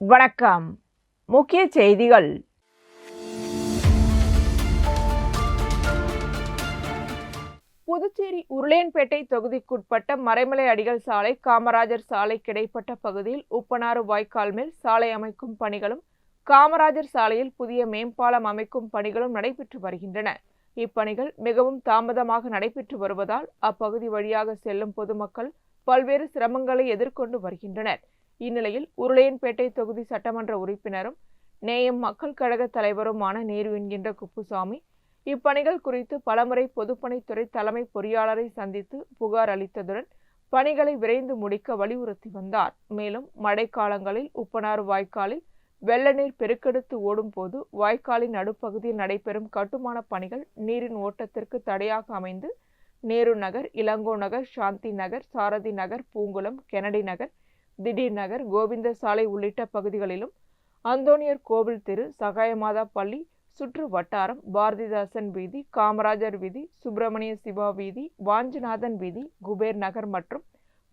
வணக்கம். முக்கிய செய்திகள். புதுச்சேரி உருளையன்பேட்டை தொகுதிக்குட்பட்ட மறைமலை அடிகள் சாலை, காமராஜர் சாலைக்கு இடைப்பட்ட பகுதியில் உப்பனாறு வாய்க்கால் மேல் சாலை அமைக்கும் பணிகளும், காமராஜர் சாலையில் புதிய மேம்பாலம் அமைக்கும் பணிகளும் நடைபெற்று வருகின்றன. இப்பணிகள் மிகவும் தாமதமாக நடைபெற்று வருவதால் அப்பகுதி வழியாக செல்லும் பொதுமக்கள் பல்வேறு சிரமங்களை எதிர்கொண்டு வருகின்றனர். இந்நிலையில் உருளையன்பேட்டை தொகுதி சட்டமன்ற உறுப்பினரும் நேயம் மக்கள் கழக தலைவருமான நேரு என்கின்ற குப்புசாமி இப்பணிகள் குறித்து பலமுறை பொதுப்பணித்துறை தலைமை பொறியாளரை சந்தித்து புகார் அளித்ததுடன் பணிகளை விரைந்து முடிக்க வலியுறுத்தி வந்தார். மேலும் மழைக்காலங்களில் உப்பனாறு வாய்க்காலில் வெள்ள நீர் பெருக்கெடுத்து ஓடும் போது வாய்க்காலின் நடுப்பகுதியில் நடைபெறும் கட்டுமான பணிகள் நீரின் ஓட்டத்திற்கு தடையாக அமைந்து நேரு நகர், இளங்கோ நகர், சாந்தி நகர், சாரதி நகர், பூங்குளம், கெனடி நகர், திடீர் நகர், கோவிந்த சாலை உள்ளிட்ட பகுதிகளிலும், அந்தோனியர் கோவில் தெரு, சகாயமாதா பள்ளி சுற்று வட்டாரம், பாரதிதாசன் வீதி, காமராஜர் வீதி, சுப்பிரமணிய சிவா வீதி, வாஞ்சிநாதன் வீதி, குபேர் நகர் மற்றும்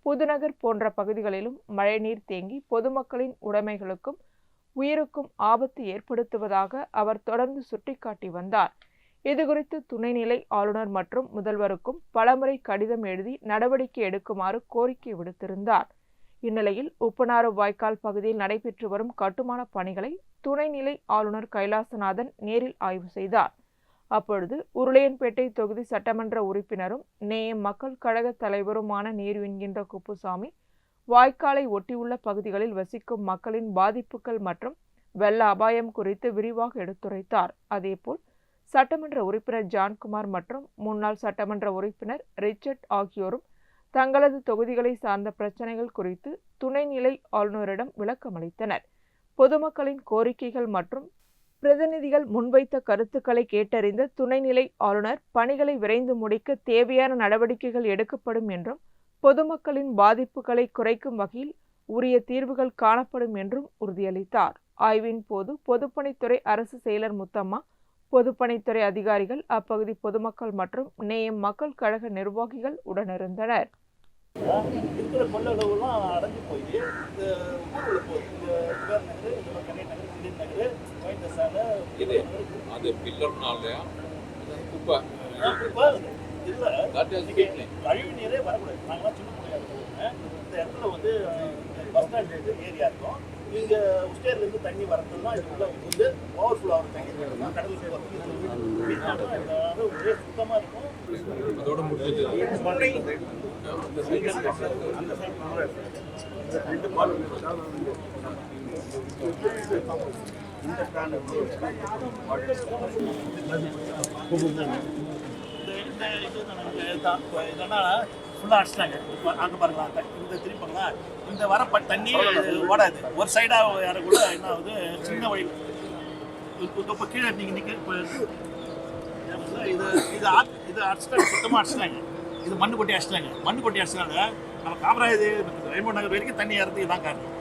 புதுநகர் போன்ற பகுதிகளிலும் மழைநீர் தேங்கி பொதுமக்களின் உடைமைகளுக்கும் உயிருக்கும் ஆபத்து ஏற்படுத்துவதாக அவர் தொடர்ந்து சுட்டிக்காட்டி வந்தார். இதுகுறித்து துணைநிலை ஆளுநர் மற்றும் முதல்வருக்கும் பலமுறை கடிதம் எழுதி நடவடிக்கை எடுக்குமாறு கோரிக்கை விடுத்திருந்தார். இந்நிலையில் உப்பனாறு வாய்க்கால் பகுதியில் நடைபெற்று வரும் கட்டுமான பணிகளை துணைநிலை ஆளுநர் கைலாசநாதன் நேரில் ஆய்வு செய்தார். அப்பொழுது உருளையன்பேட்டை தொகுதி சட்டமன்ற உறுப்பினரும் நேயம் மக்கள் கழக தலைவருமான நேரு என்கின்ற குப்புசாமி வாய்க்காலை ஒட்டியுள்ள பகுதிகளில் வசிக்கும் மக்களின் பாதிப்புகள் மற்றும் வெள்ள அபாயம் குறித்து விரிவாக எடுத்துரைத்தார். அதேபோல் சட்டமன்ற உறுப்பினர் ஜான்குமார் மற்றும் முன்னாள் சட்டமன்ற உறுப்பினர் ரிச்சர்ட் ஆகியோரும் தங்களது தொகுதிகளை சார்ந்த பிரச்சனைகள் குறித்து துணைநிலை ஆளுநரிடம் விளக்கமளித்தனர். பொதுமக்களின் கோரிக்கைகள் மற்றும் பிரதிநிதிகள் முன்வைத்த கருத்துக்களை கேட்டறிந்த துணைநிலை ஆளுநர் பணிகளை விரைந்து முடிக்க தேவையான நடவடிக்கைகள் எடுக்கப்படும் என்றும், பொதுமக்களின் பாதிப்புகளை குறைக்கும் வகையில் உரிய தீர்வுகள் காணப்படும் என்றும் உறுதியளித்தார். ஆய்வின் போது பொதுப்பணித்துறை அரசு செயலர் முத்தம்மா, பொதுப்பணித்துறை அதிகாரிகள், அப்பகுதி பொதுமக்கள் மற்றும் நேயம் மக்கள் கழக நிர்வாகிகள் உடனிருந்தனர். இருக்கிற கொள்ளளவுலாம் அடைஞ்சு போய் இந்த ஊரில் போகுது. இந்த நகர், கண்ணை நகர், திடீர் நகர், கோயந்த சாலை, இது அது பில்லர்னாலயா குப்பை இல்லை கழிவு நீரே வரக்கூடாது. நாங்களாம் சின்ன பிள்ளையா இருக்கோம். இந்த இடத்துல வந்து பஸ் ஸ்டாண்ட் ஏரியா இருக்கும். இங்கே உஸ்டேர்லேருந்து தண்ணி வரதுலாம் இதுக்குள்ள வந்து ஓவர்ஃப்ளோ ஆகிற தண்ணி கடலுக்கு ஒரே சுத்தமாக இருக்கும். அதோட முடிஞ்சது இதெல்லாம் ஃபுல்லாக அடிச்சிட்டாங்க. அங்கே பாருங்களா, இந்த திருப்பாங்களா, இந்த வர தண்ணி ஓடாது. ஒரு சைடாக யாரக்குள்ள என்ன ஆகுது, சின்ன வழி இப்போ கீழே நீங்கள் நிற்க இப்போ இது அடிச்சிட்டாங்க, சுத்தமாக அடிச்சிட்டாங்க. இது மண்ணு கொட்டி அடிச்சிட்டாங்க. மண்ணு கொட்டி அடிச்சிட்டாங்க. நம்ம காமராஜர் ரெயின்போ நகர் வரைக்கும் தண்ணி ஏறது இதான் காரணம்.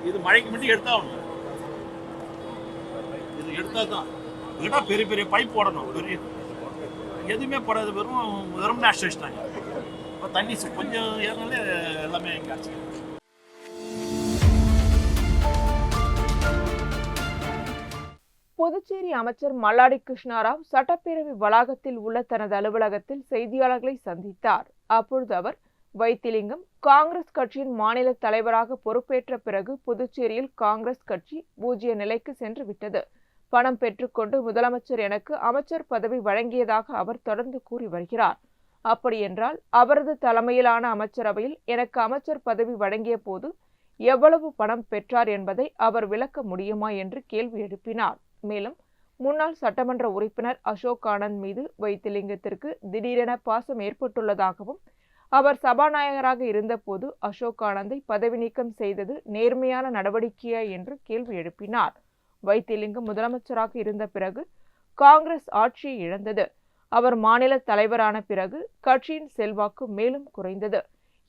இது மழைக்கு மட்டும் எடுத்தாகணும். இது எடுத்தால் தான் இல்லைன்னா பெரிய பெரிய பைப் போடணும். பெரிய எதுவுமே போடாது, வெறும் அடிச்சு வச்சிட்டாங்க. இப்போ தண்ணி கொஞ்சம் ஏறினாலே எல்லாமே இங்கே அடிச்சு. புதுச்சேரி அமைச்சர் மல்லாடி கிருஷ்ணாராவ் சட்டப்பேரவை வளாகத்தில் உள்ள தனது அலுவலகத்தில் செய்தியாளர்களை சந்தித்தார். அப்பொழுது அவர், வைத்திலிங்கம் காங்கிரஸ் கட்சியின் மாநில தலைவராக பொறுப்பேற்ற பிறகு புதுச்சேரியில் காங்கிரஸ் கட்சி பூஜ்ய நிலைக்கு சென்று விட்டது. பணம் பெற்றுக்கொண்டு முதலமைச்சர் எனக்கு அமைச்சர் பதவி வழங்கியதாக அவர் தொடர்ந்து கூறி வருகிறார். அப்படியென்றால் அவரது தலைமையிலான அமைச்சரவையில் எனக்கு அமைச்சர் பதவி வழங்கிய போது எவ்வளவு பணம் பெற்றார் என்பதை அவர் விளக்க முடியுமா என்று கேள்வி எழுப்பினார். மேலும் முன்னாள் சட்டமன்ற உறுப்பினர் அசோக் ஆனந்த் மீது வைத்திலிங்கத்திற்கு திடீரென பாசம் ஏற்பட்டுள்ளதாகவும், அவர் சபாநாயகராக இருந்தபோது அசோக் ஆனந்தை பதவி நீக்கம் செய்தது நேர்மையான நடவடிக்கையா என்று கேள்வி எழுப்பினார். வைத்திலிங்கம் முதலமைச்சராக இருந்த பிறகு காங்கிரஸ் ஆட்சியை இழந்தது. அவர் மாநில தலைவரான பிறகு கட்சியின் செல்வாக்கு மேலும் குறைந்தது.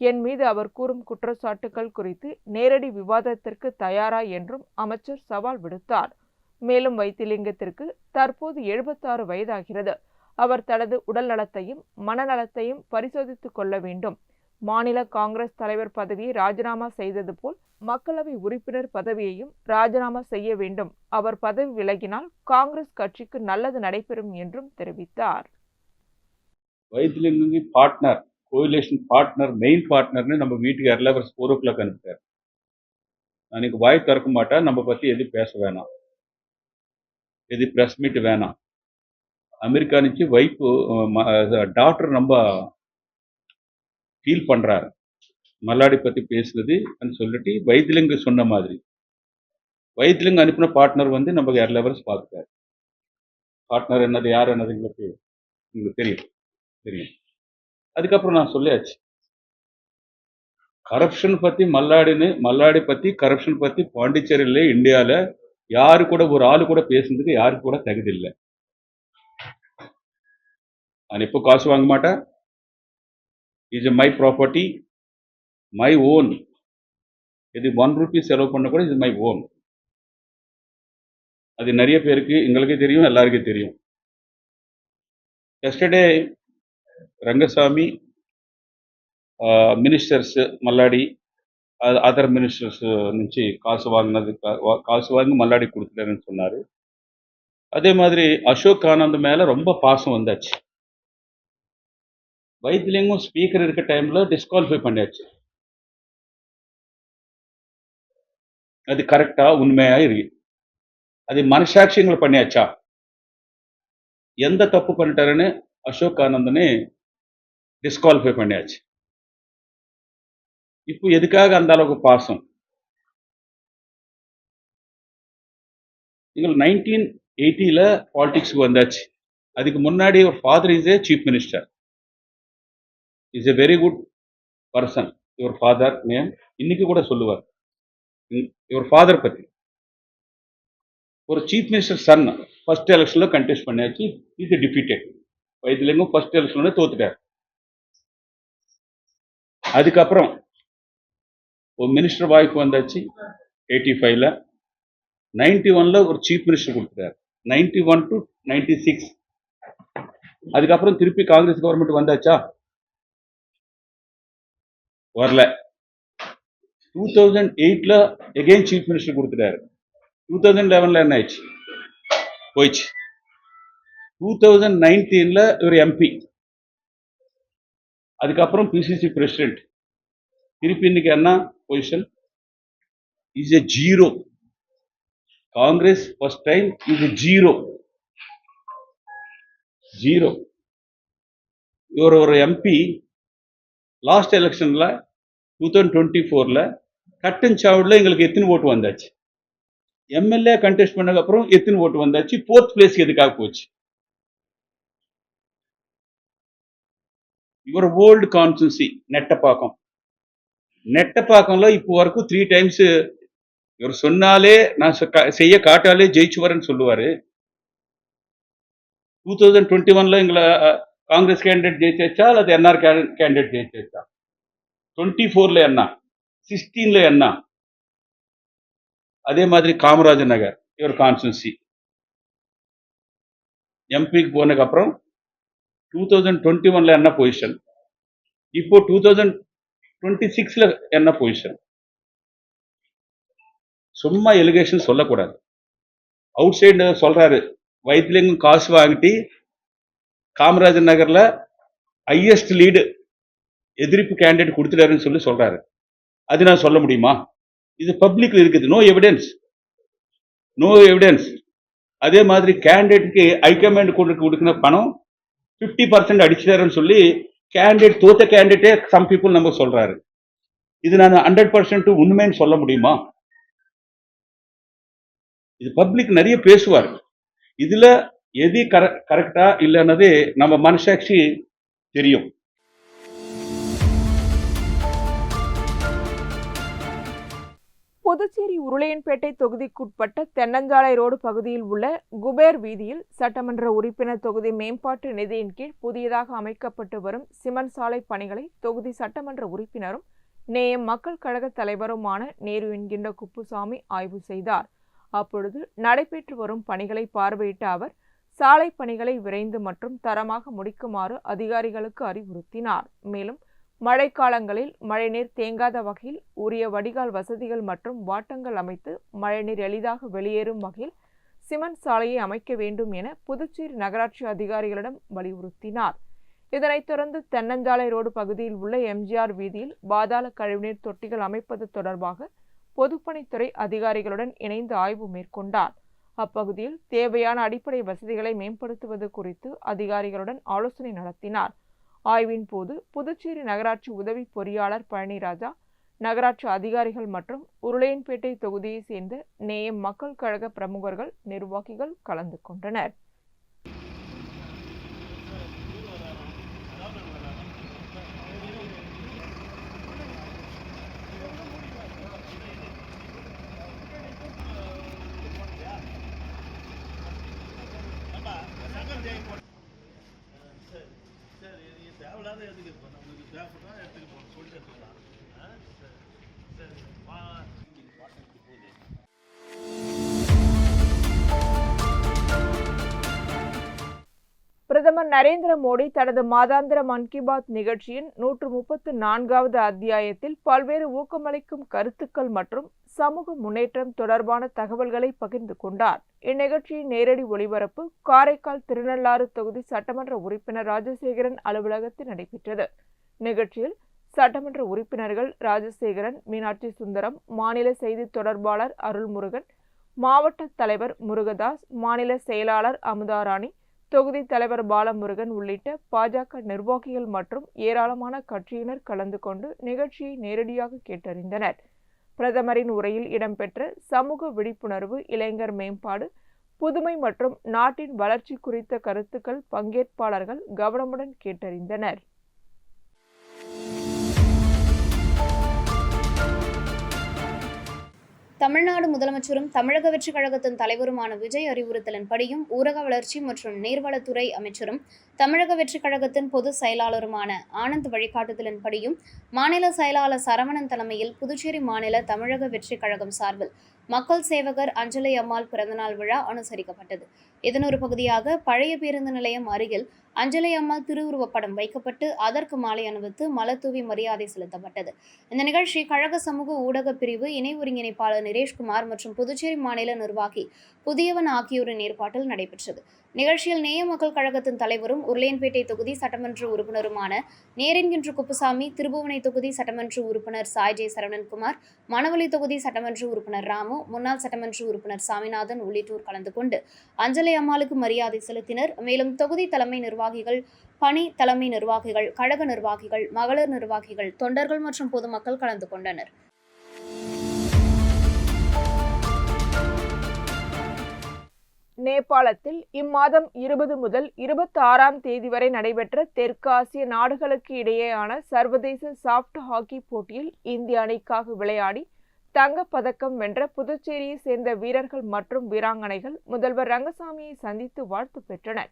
என் மீது அவர் கூறும் குற்றச்சாட்டுகள் குறித்து நேரடி விவாதத்திற்கு தயாரா என்றும் அமைச்சர் சவால் விடுத்தார். மேலும் வைத்திலிங்கத்திற்கு தற்போது 76 வயதாகிறது. அவர் தனது உடல் நலத்தையும் மனநலத்தையும் பரிசோதித்துக் கொள்ள வேண்டும். மாநில காங்கிரஸ் தலைவர் பதவியை ராஜினாமா செய்தது போல் மக்களவை உறுப்பினர் பதவியையும் ராஜினாமா செய்ய வேண்டும். அவர் பதவி விலகினால் காங்கிரஸ் கட்சிக்கு நல்லது நடைபெறும் என்றும் தெரிவித்தார். Vaithilingam partner, coalition partner, main பார்ட்னர்னு நம்ம வீட்டுக்கு எர்லவர்ஸ் 4 o'clock அனுப்பிட்டார். அன்னைக்கு வாய் திறக்க மாட்டா, நம்ம பத்தி எது பேச வேணாம், எது பிரஸ் மீட் வேணாம். அமெரிக்கா నుంచి வைப்பு டாக்டர் ரொம்ப ஃபீல் பண்றாரு மல்லாடி பத்தி பேசுனது சொல்லிட்டு வைத்திலிங்கம் சொன்ன மாதிரி வைத்திலிங்கம் அனுப்பின பார்ட்னர் வந்து நம்ம எர்லவர்ஸ் பார்த்துட்டார். பார்ட்னர் என்னது யார் என்னது உங்களுக்கு தெரியும். அதுக்கப்புறம் நான் சொல்லியாச்சு, கரப்ஷன் பத்தி மல்லாடி பத்தி கரப்ஷன் பத்தி பாண்டிச்சேரியில இந்தியால யாரு கூட ஒரு ஆளு கூட பேசுறதுக்கு யாருக்கு கூட தகுதி இல்லை. நான் எப்போ காசு வாங்க மாட்டேன். Is my property, my own. இது 1 rupee செலவு பண்ண கூட இது மை ஓன். அது நிறைய பேருக்கு எங்களுக்கே தெரியும், எல்லாருக்கும் தெரியும். Yesterday Rangasamy ministers Malladi other ministers నుంచి காசு வாங்கி மல்லாடி கொடுத்துட்டாருன்னு சொன்னாரு. அதே மாதிரி அசோக் ஆனந்த் மேல ரொம்ப பாசம் வந்தாச்சு. வைத்திலிங்கம் ஸ்பீக்கர் இருக்க டைம்ல டிஸ்குவாலிஃபை பண்ணியாச்சு. அது கரெக்டா உண்மையா இருக்கு. அது மனசாட்சியங்களை பண்ணியாச்சா? எந்த தப்பு பண்ணிட்டாருன்னு அசோக் ஆனந்தனே டிஸ்குவாலிஃபை பண்ணியாச்சு. இப்போ எதுக்காக அந்த அளவுக்கு பாசம்? நீங்கள் 1980ல பாலிடிக்ஸ்க்கு வந்தாச்சு. அதுக்கு முன்னாடி ஒரு father is a chief minister, is a very good person. Your father name இன்னைக்கு கூட சொல்லுவார் யுவர் ஃபாதர் பத்தி. ஒரு சீஃப் மினிஸ்டர் சன் ஃபர்ஸ்ட் எலெக்ஷன்ல கண்டெஸ்ட் பண்ணியாச்சு. Is defeated. வைத்திலிங்கம் ஃபர்ஸ்ட் எலெக்ஷன்ல தோத்துட்டார். அதுக்கப்புறம் ஒரு மினிஸ்டர் வாய்ப்பு வந்தாச்சு 85ல. 91ல ஒரு சீஃப் மினிஸ்டர் கொடுத்துட்டார். 91 to 96. அதுக்கப்புறம் திருப்பி காங்கிரஸ் கவர்மெண்ட் வந்தாச்சா? வரல. 2008ல எகைன் சீஃப் மினிஸ்டர் கொடுத்துட்டாரு. 2011ல என்ன ஆயிடுச்சு? போயிடுச்சு. 2019ல ஒரு எம்பி, அதுக்கப்புறம் பிசிசி பிரசிடென்ட். திருப்பி இன்னைக்கு என்ன position? Is a zero. Congress first time is a zero. இவர் ஒரு எம்பி லாஸ்ட் எலெக்ஷன்ல 2024ல கட்டன் சாவடில் எங்களுக்கு எத்தனை ஓட்டு வந்தாச்சு? எம்எல்ஏ கண்டெஸ்ட் பண்ணதுக்கு அப்புறம் எத்தனை ஓட்டு வந்தாச்சு? 4th பிளேஸ் எதுக்காக போச்சு? இவர் ஓல்டு கான்ஸ்டிட்யூன்சி நெட்டப்பாக்கம்ல இப்போ வரைக்கும் 3 times இவர் சொன்னாலே நான் செய்ய காட்டாலே ஜெயிச்சுவரன்னு சொல்லுவாரு. 2021ல எங்களை காங்கிரஸ் கேண்டிடேட் ஜெயிச்சா அல்லது என்ஆர் கேண்டிடேட் ஜெயிச்சா? 24ல என்ன, 16ல என்ன? அதே மாதிரி காமராஜர் நகர் இவர் கான்ஸ்டிட்யூன்சி எம்பிக்கு போனதுக்கு அப்புறம் 2021ல என்ன பொசிஷன், இப்போ 2026ல என்ன பொசிஷன்? சும்மா எலிகேஷன் சொல்லக்கூடாது. அவுட் சைடு சொல்றாரு வைத்திலிங்கம் காசு வாங்கிட்டு காமராஜர் நகர்ல ஹையஸ்ட் லீடு எதிர்ப்பு கேண்டிடேட் கொடுத்துட்டாருன்னு சொல்லி சொல்றாரு. அது நான் சொல்ல முடியுமா? இது பப்ளிக்ல இருக்குது. No evidence. அதே மாதிரி கேண்டிடேட்டுக்கு ஹைகமாண்ட் கொடுக்கிற பணம் 50% அடிச்சிட்டாருன்னு சொல்லி கேண்டிடேட் தோத்த கேண்டிடேட்டே சம் பீப்புள் நம்ம சொல்றாரு. இது நான் 100% உண்மைன்னு சொல்ல முடியுமா? இது பப்ளிக் நிறைய பேசுவார். இதுல எது கரெக்டா இல்லைன்னது நம்ம மனசாட்சி தெரியும். புதுச்சேரி உருளையன்பேட்டை தொகுதிக்குட்பட்ட தென்னஞ்சாலை ரோடு பகுதியில் உள்ள குபேர் வீதியில் சட்டமன்ற உறுப்பினர் தொகுதி மேம்பாட்டு நிதியின் கீழ் புதியதாக அமைக்கப்பட்டு வரும் சிமெண்ட் சாலை பணிகளை தொகுதி சட்டமன்ற உறுப்பினரும் நேயம் மக்கள் கழக தலைவருமான நேரு என்கின்ற குப்புசாமி ஆய்வு செய்தார். அப்பொழுது நடைபெற்று வரும் பணிகளை பார்வையிட்ட அவர் சாலை பணிகளை விரைந்து மற்றும் தரமாக முடிக்குமாறு அதிகாரிகளுக்கு அறிவுறுத்தினார். மேலும் மழைக்காலங்களில் மழைநீர் தேங்காத வகையில் உரிய வடிகால் வசதிகள் மற்றும் வாட்டங்கள் அமைத்து மழைநீர் எளிதாக வெளியேறும் வகையில் சிமெண்ட் சாலையை அமைக்க வேண்டும் என புதுச்சேரி நகராட்சி அதிகாரிகளிடம் வலியுறுத்தினார். இதனைத் தொடர்ந்து தென்னஞ்சாலை ரோடு பகுதியில் உள்ள எம்ஜிஆர் வீதியில் பாதாள கழிவுநீர் தொட்டிகள் அமைப்பது தொடர்பாக பொதுப்பணித்துறை அதிகாரிகளுடன் இணைந்து ஆய்வு மேற்கொண்டார். அப்பகுதியில் தேவையான அடிப்படை வசதிகளை மேம்படுத்துவது குறித்து அதிகாரிகளுடன் ஆலோசனை நடத்தினார். ஆய்வின் போது புதுச்சேரி நகராட்சி உதவி பொறியாளர் பழனிராஜா, நகராட்சி அதிகாரிகள் மற்றும் உருளையன்பேட்டை தொகுதியை சேர்ந்த நேயம் மக்கள் கழக பிரமுகர்கள், நிர்வாகிகள் கலந்து கொண்டனர். தேவையில்லாத எதுக்கு இருக்கும், நம்மளுக்கு தேவைப்பட்டா எடுத்துக்க போகணும், சொல்லிட்டு எடுத்துக்கலாம். சரி பிரதமர் நரேந்திர மோடி தனது மாதாந்திர மன் கி பாத் நிகழ்ச்சியின் 134வது அத்தியாயத்தில் பல்வேறு ஊக்கமளிக்கும் கருத்துக்கள் மற்றும் சமூக முன்னேற்றம் தொடர்பான தகவல்களை பகிர்ந்து கொண்டார். இந்நிகழ்ச்சியின் நேரடி ஒளிபரப்பு காரைக்கால் திருநள்ளாறு தொகுதி சட்டமன்ற உறுப்பினர் ராஜசேகரன் அலுவலகத்தில் நடைபெற்றது. நிகழ்ச்சியில் சட்டமன்ற உறுப்பினர்கள் ராஜசேகரன், மீனாட்சி சுந்தரம், மாநில செய்தி தொடர்பாளர் அருள்முருகன், மாவட்ட தலைவர் முருகதாஸ், மாநில செயலாளர் அமுதாராணி, தொகுதி தலைவர் பாலமுருகன் உள்ளிட்ட பாஜக நிர்வாகிகள் மற்றும் ஏராளமான கட்சியினர் கலந்து கொண்டு நிகழ்ச்சியை நேரடியாக கேட்டறிந்தனர். பிரதமரின் உரையில் இடம்பெற்ற சமூக விழிப்புணர்வு, இளைஞர் மேம்பாடு, புதுமை மற்றும் நாட்டின் வளர்ச்சி குறித்த கருத்துக்கள் பங்கேற்பாளர்கள் கவனமுடன் கேட்டறிந்தனர். தமிழ்நாடு முதலமைச்சரும் தமிழக வெற்றிக் கழகத்தின் தலைவருமான விஜய் அறிவுறுத்தலின்படியும் ஊரக வளர்ச்சி மற்றும் நீர்வளத்துறை அமைச்சரும் தமிழக வெற்றிக் கழகத்தின் பொதுச் செயலாளருமான ஆனந்த் வழிகாட்டுதலின்படியும் மாநில செயலாளர் சரவணன் தலைமையில் புதுச்சேரி மாநில தமிழக வெற்றிக் கழகம் சார்பில் மக்கள் சேவகர் அஞ்சலை அம்மாள் பிறந்தநாள் விழா அனுசரிக்கப்பட்டது. இதன் ஒரு பகுதியாக பழைய பேருந்து நிலையம் அருகில் அஞ்சலை அம்மாள் திருவுருவப்படம் வைக்கப்பட்டு அதற்கு மாலை அணிவித்து மலர்தூவி மரியாதை செலுத்தப்பட்டது. இந்த நிகழ்ச்சி கழக சமூக ஊடக பிரிவு இணை ஒருங்கிணைப்பாளர் நிரேஷ்குமார் மற்றும் புதுச்சேரி மாநில நிர்வாகி புதியவன் ஆகியோரின் ஏற்பாட்டில் நடைபெற்றது. நிகழ்ச்சியில் நேய மக்கள் கழகத்தின் தலைவரும் உருளையன்பேட்டை தொகுதி சட்டமன்ற உறுப்பினருமான நேரென்கின்ற குப்புசாமி, திருபுவனை தொகுதி சட்டமன்ற உறுப்பினர் சாய்ஜே சரவணன்குமார், மணவெளி தொகுதி சட்டமன்ற உறுப்பினர் ராமு, முன்னாள் சட்டமன்ற உறுப்பினர் சாமிநாதன் உள்ளிட்டோர் கலந்து கொண்டு அஞ்சலை அம்மாளுக்கு மரியாதை செலுத்தினர். மேலும் தொகுதி தலைமை நிர்வாகிகள், பணி தலைமை நிர்வாகிகள், கழக நிர்வாகிகள், மகளிர் நிர்வாகிகள், தொண்டர்கள் மற்றும் பொதுமக்கள் கலந்து கொண்டனர். நேபாளத்தில் இம்மாதம் 20 முதல் 26ஆம் தேதி வரை நடைபெற்ற தெற்கு ஆசிய நாடுகளுக்கு இடையேயான சர்வதேச சாஃப்ட் ஹாக்கி போட்டியில் இந்திய அணிக்காக விளையாடி தங்கப்பதக்கம் வென்ற புதுச்சேரியை சேர்ந்த வீரர்கள் மற்றும் வீராங்கனைகள் முதல்வர் ரங்கசாமியை சந்தித்து வாழ்த்து பெற்றனர்.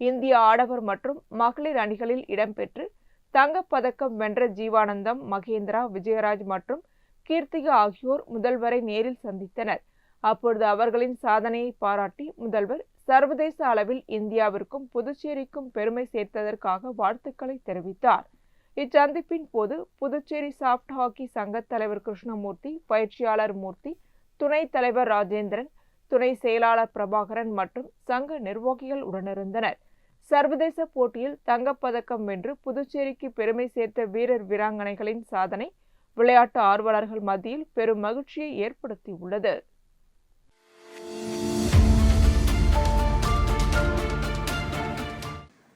இந்திய ஆடவர் மற்றும் மகளிர் அணிகளில் இடம்பெற்று தங்கப்பதக்கம் வென்ற ஜீவானந்தம், மகேந்திரா, விஜயராஜ் மற்றும் கீர்த்திகா ஆகியோர் முதல்வரை நேரில் சந்தித்தனர். அப்பொழுது அவர்களின் சாதனையை பாராட்டி முதல்வர் சர்வதேச அளவில் இந்தியாவிற்கும் புதுச்சேரிக்கும் பெருமை சேர்த்ததற்காக வாழ்த்துக்களை தெரிவித்தார். இச்சந்திப்பின் போது புதுச்சேரி சாஃப்ட் ஹாக்கி சங்க தலைவர் கிருஷ்ணமூர்த்தி, பயிற்சியாளர் மூர்த்தி, துணைத் தலைவர் ராஜேந்திரன், துணை செயலாளர் பிரபாகரன் மற்றும் சங்க நிர்வாகிகள் உடனிருந்தனர். சர்வதேச போட்டியில் தங்கப்பதக்கம் வென்று புதுச்சேரிக்கு பெருமை சேர்த்த வீரர் வீராங்கனைகளின் சாதனை விளையாட்டு ஆர்வலர்கள் மத்தியில் பெரும் மகிழ்ச்சியை ஏற்படுத்தியுள்ளது.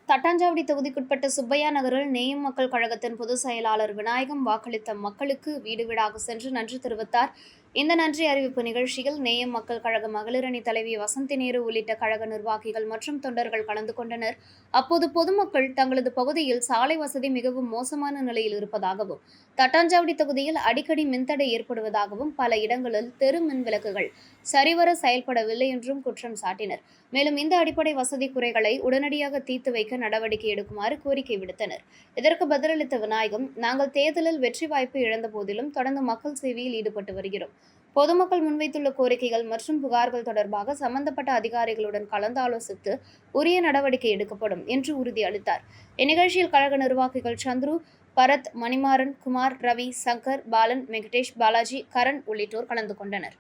தட்டாஞ்சாவடி தொகுதிக்குட்பட்ட சுப்பையா நகரில் நேயம் மக்கள் கழகத்தின் பொதுச் செயலாளர் விநாயகம் வாக்களித்த மக்களுக்கு வீடு வீடாக சென்று நன்றி தெரிவித்தார். இந்த நன்றி அறிவிப்பு நிகழ்ச்சியில் நேயம் மக்கள் கழக மகளிரணி தலைவி வசந்தி நேரு உள்ளிட்ட கழக நிர்வாகிகள் மற்றும் தொண்டர்கள் கலந்து கொண்டனர். அப்போது பொதுமக்கள் தங்களது பகுதியில் சாலை வசதி மிகவும் மோசமான நிலையில் இருப்பதாகவும், தட்டாஞ்சாவடி தொகுதியில் அடிக்கடி மின்தடை ஏற்படுவதாகவும், பல இடங்களில் தெரு மின் விளக்குகள் சரிவர செயல்படவில்லை என்றும் குற்றம் சாட்டினர். மேலும் இந்த அடிப்படை வசதி குறைகளை உடனடியாக தீர்த்து வைக்க நடவடிக்கை எடுக்குமாறு கோரிக்கை விடுத்தனர். இதற்கு பதிலளித்த விநாயகம், நாங்கள் தேர்தலில் வெற்றி வாய்ப்பு இழந்த போதிலும் தொடர்ந்து மக்கள் சேவையில் ஈடுபட்டு வருகிறோம். பொதுமக்கள் முன்வைத்துள்ள கோரிக்கைகள் மற்றும் புகார்கள் தொடர்பாக சம்பந்தப்பட்ட அதிகாரிகளுடன் கலந்தாலோசித்து உரிய நடவடிக்கை எடுக்கப்படும் என்று உறுதியளித்தார். இந்நிகழ்ச்சியில் கழக நிர்வாகிகள் சந்துரு, பரத், மணிமாறன், குமார், ரவி, சங்கர், பாலன், வெங்கடேஷ், பாலாஜி, கரண் உள்ளிட்டோர் கலந்து கொண்டனர்.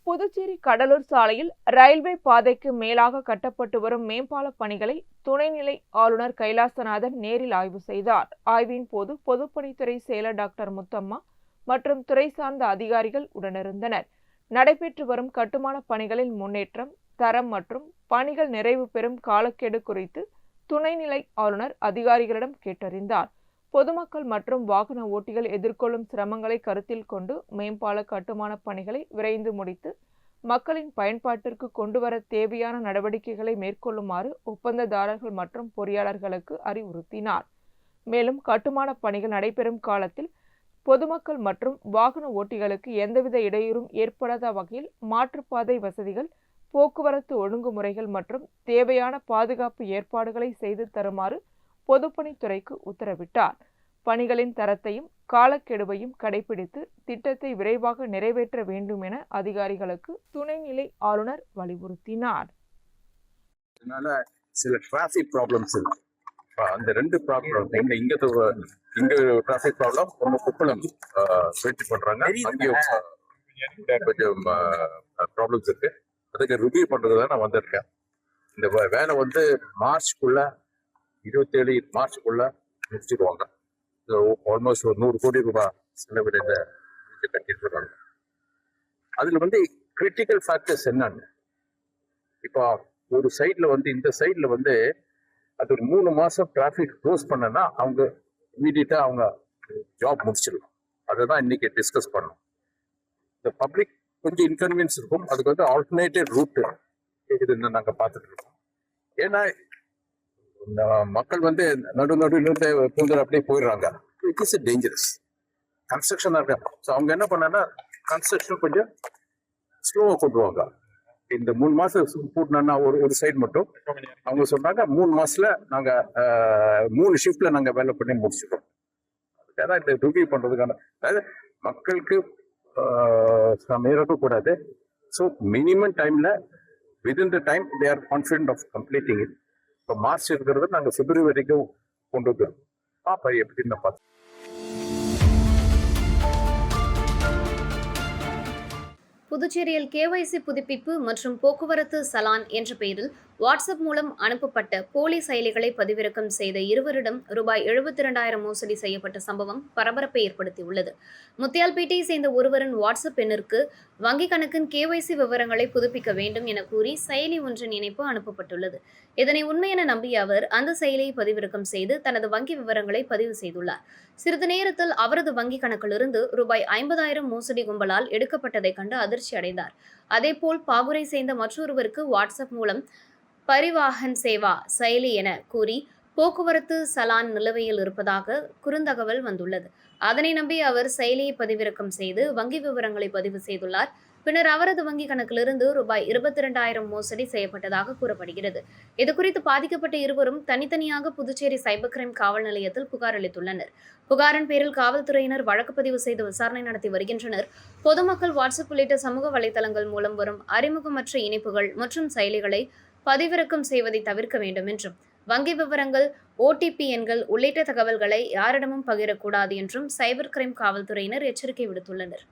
புதுச்சேரி கடலூர் சாலையில் ரயில்வே பாதைக்கு மேலாக கட்டப்பட்டு வரும் மேம்பால பணிகளை துணைநிலை ஆளுநர் கைலாசநாதன் நேரில் ஆய்வு செய்தார். ஆய்வின் போது பொதுப்பணித்துறை செயலர் டாக்டர் முத்தம்மா மற்றும் துறை சார்ந்த அதிகாரிகள் உடனிருந்தனர். நடைபெற்று வரும் கட்டுமான பணிகளின் முன்னேற்றம், தரம் மற்றும் பணிகள் நிறைவு பெறும் காலக்கெடு குறித்து துணைநிலை ஆளுநர் அதிகாரிகளிடம் கேட்டறிந்தார். பொதுமக்கள் மற்றும் வாகன ஓட்டிகள் எதிர்கொள்ளும் சிரமங்களை கருத்தில் கொண்டு மேம்பால கட்டுமான பணிகளை விரைந்து முடித்து மக்களின் பயன்பாட்டிற்கு கொண்டுவர தேவையான நடவடிக்கைகளை மேற்கொள்ளுமாறு ஒப்பந்ததாரர்கள் மற்றும் பொறியாளர்களுக்கு அறிவுறுத்தினார். மேலும் கட்டுமான பணிகள் நடைபெறும் காலத்தில் பொதுமக்கள் மற்றும் வாகன ஓட்டிகளுக்கு எந்தவித இடையூறும் ஏற்படாத வகையில் மாற்றுப்பாதை வசதிகள், போக்குவரத்து ஒழுங்குமுறைகள் மற்றும் தேவையான பாதுகாப்பு ஏற்பாடுகளை செய்து தருமாறு பொதுப்பணித்துறைக்கு உத்தரவிட்டார். பணிகளின் தரத்தையும் காலக்கெடுவையும் கடைபிடித்து திட்டத்தை விரைவாக நிறைவேற்ற வேண்டும் என அதிகாரிகளுக்கு துணைநிலை ஆளுநர் வலியுறுத்தினார். சில டிராஃபிக் ப்ராப்ளம்ஸ் இருக்கு. அந்த 2 ப்ராப்ளம் இங்க டிராஃபிக் ப்ராப்ளம் நம்ம குப்பளம் வெயிட் பண்றாங்க. அங்கேயும் கொஞ்சம் ப்ராப்ளம்ஸ் இருக்கு. அதுக்கு ரிவ்யூ பண்றதுதான் நான் வந்திருக்கேன். இந்த வேலை வந்து மார்ச்க்குள்ள 27 மார்ச்க்குள்ள முடிச்சிருவாங்க. ஆல்மோஸ்ட் ஒரு 100 கோடி ரூபாய் செலவில் கட்டிட்டு. அதுல வந்து கிரிட்டிக்கல் ஃபேக்டர்ஸ் என்னன்னு, இப்போ ஒரு சைட்ல வந்து இந்த சைட்ல வந்து அது ஒரு 3 மாசம் டிராஃபிக் க்ளோஸ் பண்ணனா அவங்க இமீடியட்டா அவங்க ஜாப் முடிச்சிடலாம். அதை தான் இன்னைக்கு டிஸ்கஸ் பண்ணோம். இந்த பப்ளிக் கொஞ்சம் இன்கன்வீனியன்ஸ் இருக்கும். அதுக்கு வந்து ஆல்டர்னேட்டிவ் ரூட் இதுன்னு நாங்கள் பார்த்துட்டு இருக்கோம். ஏன்னா மக்கள் வந்து நடுநடுன்னு பூந்தர் அப்படியே போயிடுறாங்க. இட் இஸ் டேஞ்சரஸ் கன்ஸ்ட்ரக்ஷனாக இருக்காங்க. ஸோ அவங்க என்ன பண்ணாங்கன்னா கன்ஸ்ட்ரக்ஷன் கொஞ்சம் ஸ்லோவாக கொண்டு வாங்க. இந்த 3 மாசம் கூட்டினா ஒரு சைடு மட்டும் அவங்க சொன்னாங்க 3 மாசத்துல நாங்கள் 3 ஷிஃப்ட்ல நாங்கள் வேலை பண்ணி முடிச்சிட்டோம். அதுக்காக இந்த ரிவ்யூ பண்றதுக்கான, அதாவது மக்களுக்கு இருக்கக்கூடாது. ஸோ மினிமம் டைம்ல within the time they are confident of completing it. இப்போ மார்ச் இருக்கிறது நாங்கள் பிப்ரவரி வரைக்கும் கொண்டு வந்துடும். அப்போ எப்படின்னு பார்த்து புதுச்சேரியில் KYC புதுப்பிப்பு மற்றும் போக்குவரத்து சலான் என்ற பெயரில் வாட்ஸ்அப் மூலம் அனுப்பப்பட்ட போலி செயலிகளை பதிவிறக்கம் செய்த இருவரிடம் ரூபாய் 72,000 மோசடி செய்யப்பட்ட சம்பவம் பரபரப்பை ஏற்படுத்தியுள்ளது. முத்தியால்பேட்டையை சேர்ந்த ஒருவரின் வாட்ஸ்அப் எண்ணிற்கு வங்கிக் கணக்கின் KYC விவரங்களை புதுப்பிக்க வேண்டும் என கூறி செயலி ஒன்றின் இணைப்பு அனுப்பப்பட்டுள்ளது. இதனை உண்மை என நம்பிய அவர் அந்த செயலியை பதிவிறக்கம் செய்து தனது வங்கி விவரங்களை பதிவு செய்துள்ளார். சிறிது நேரத்தில் அவரது வங்கிக் கணக்கிலிருந்து ரூபாய் 50,000 மோசடி கும்பலால் எடுக்கப்பட்டதை கண்டு அதிர்ச்சி அடைந்தார். அதேபோல் பாகூரை சேர்ந்த மற்றொருவருக்கு வாட்ஸ்அப் மூலம் பரிவாஹன் சேவா செயலி என கூறி போக்குவரத்து சலான் நிலுவையில் இருப்பதாக குறுந்தகவல் வந்துள்ளது. அதனை நம்பி அவர் செயலியை பதிவிறக்கம் செய்து வங்கி விவரங்களை பதிவு செய்துள்ளார். பின்னர் அவரது வங்கி கணக்கிலிருந்து ரூபாய் 22,000 மோசடி செய்யப்பட்டதாக கூறப்படுகிறது. இதுகுறித்து பாதிக்கப்பட்ட இருவரும் தனித்தனியாக புதுச்சேரி சைபர் கிரைம் காவல் நிலையத்தில் புகார் அளித்துள்ளனர். புகாரின் பேரில் காவல்துறையினர் வழக்கு பதிவு செய்து விசாரணை நடத்தி வருகின்றனர். பொதுமக்கள் வாட்ஸ்அப் உள்ளிட்ட சமூக வலைதளங்கள் மூலம் வரும் அறிமுகமற்ற இணைப்புகள் மற்றும் செயலிகளை பதிவிறக்கம் செய்வதை தவிர்க்க வேண்டும் என்றும், வங்கி விவரங்கள், OTP எண்கள் உள்ளிட்ட தகவல்களை யாரிடமும் பகிரக்கூடாது என்றும் சைபர் கிரைம் காவல்துறையினர் எச்சரிக்கை விடுத்துள்ளனர்.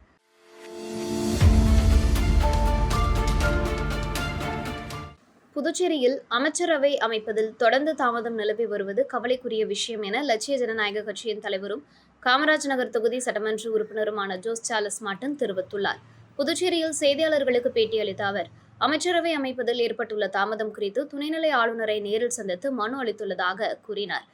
புதுச்சேரியில் அமைச்சரவை அமைப்பதில் தொடர்ந்து தாமதம் நிலவி வருவது கவலைக்குரிய விஷயம் என லட்சிய ஜனநாயக கட்சியின் தலைவரும் காமராஜ் நகர் தொகுதி சட்டமன்ற உறுப்பினருமான ஜோஸ் சார்லஸ் மார்டன் தெரிவித்துள்ளார். புதுச்சேரியில் செய்தியாளர்களுக்கு பேட்டியளித்த அவர், அமைச்சரவை அமைப்பதில் ஏற்பட்டுள்ள தாமதம் குறித்து துணைநிலை ஆளுநரை நேரில் சந்தித்து மனு அளித்துள்ளதாக கூறினார்.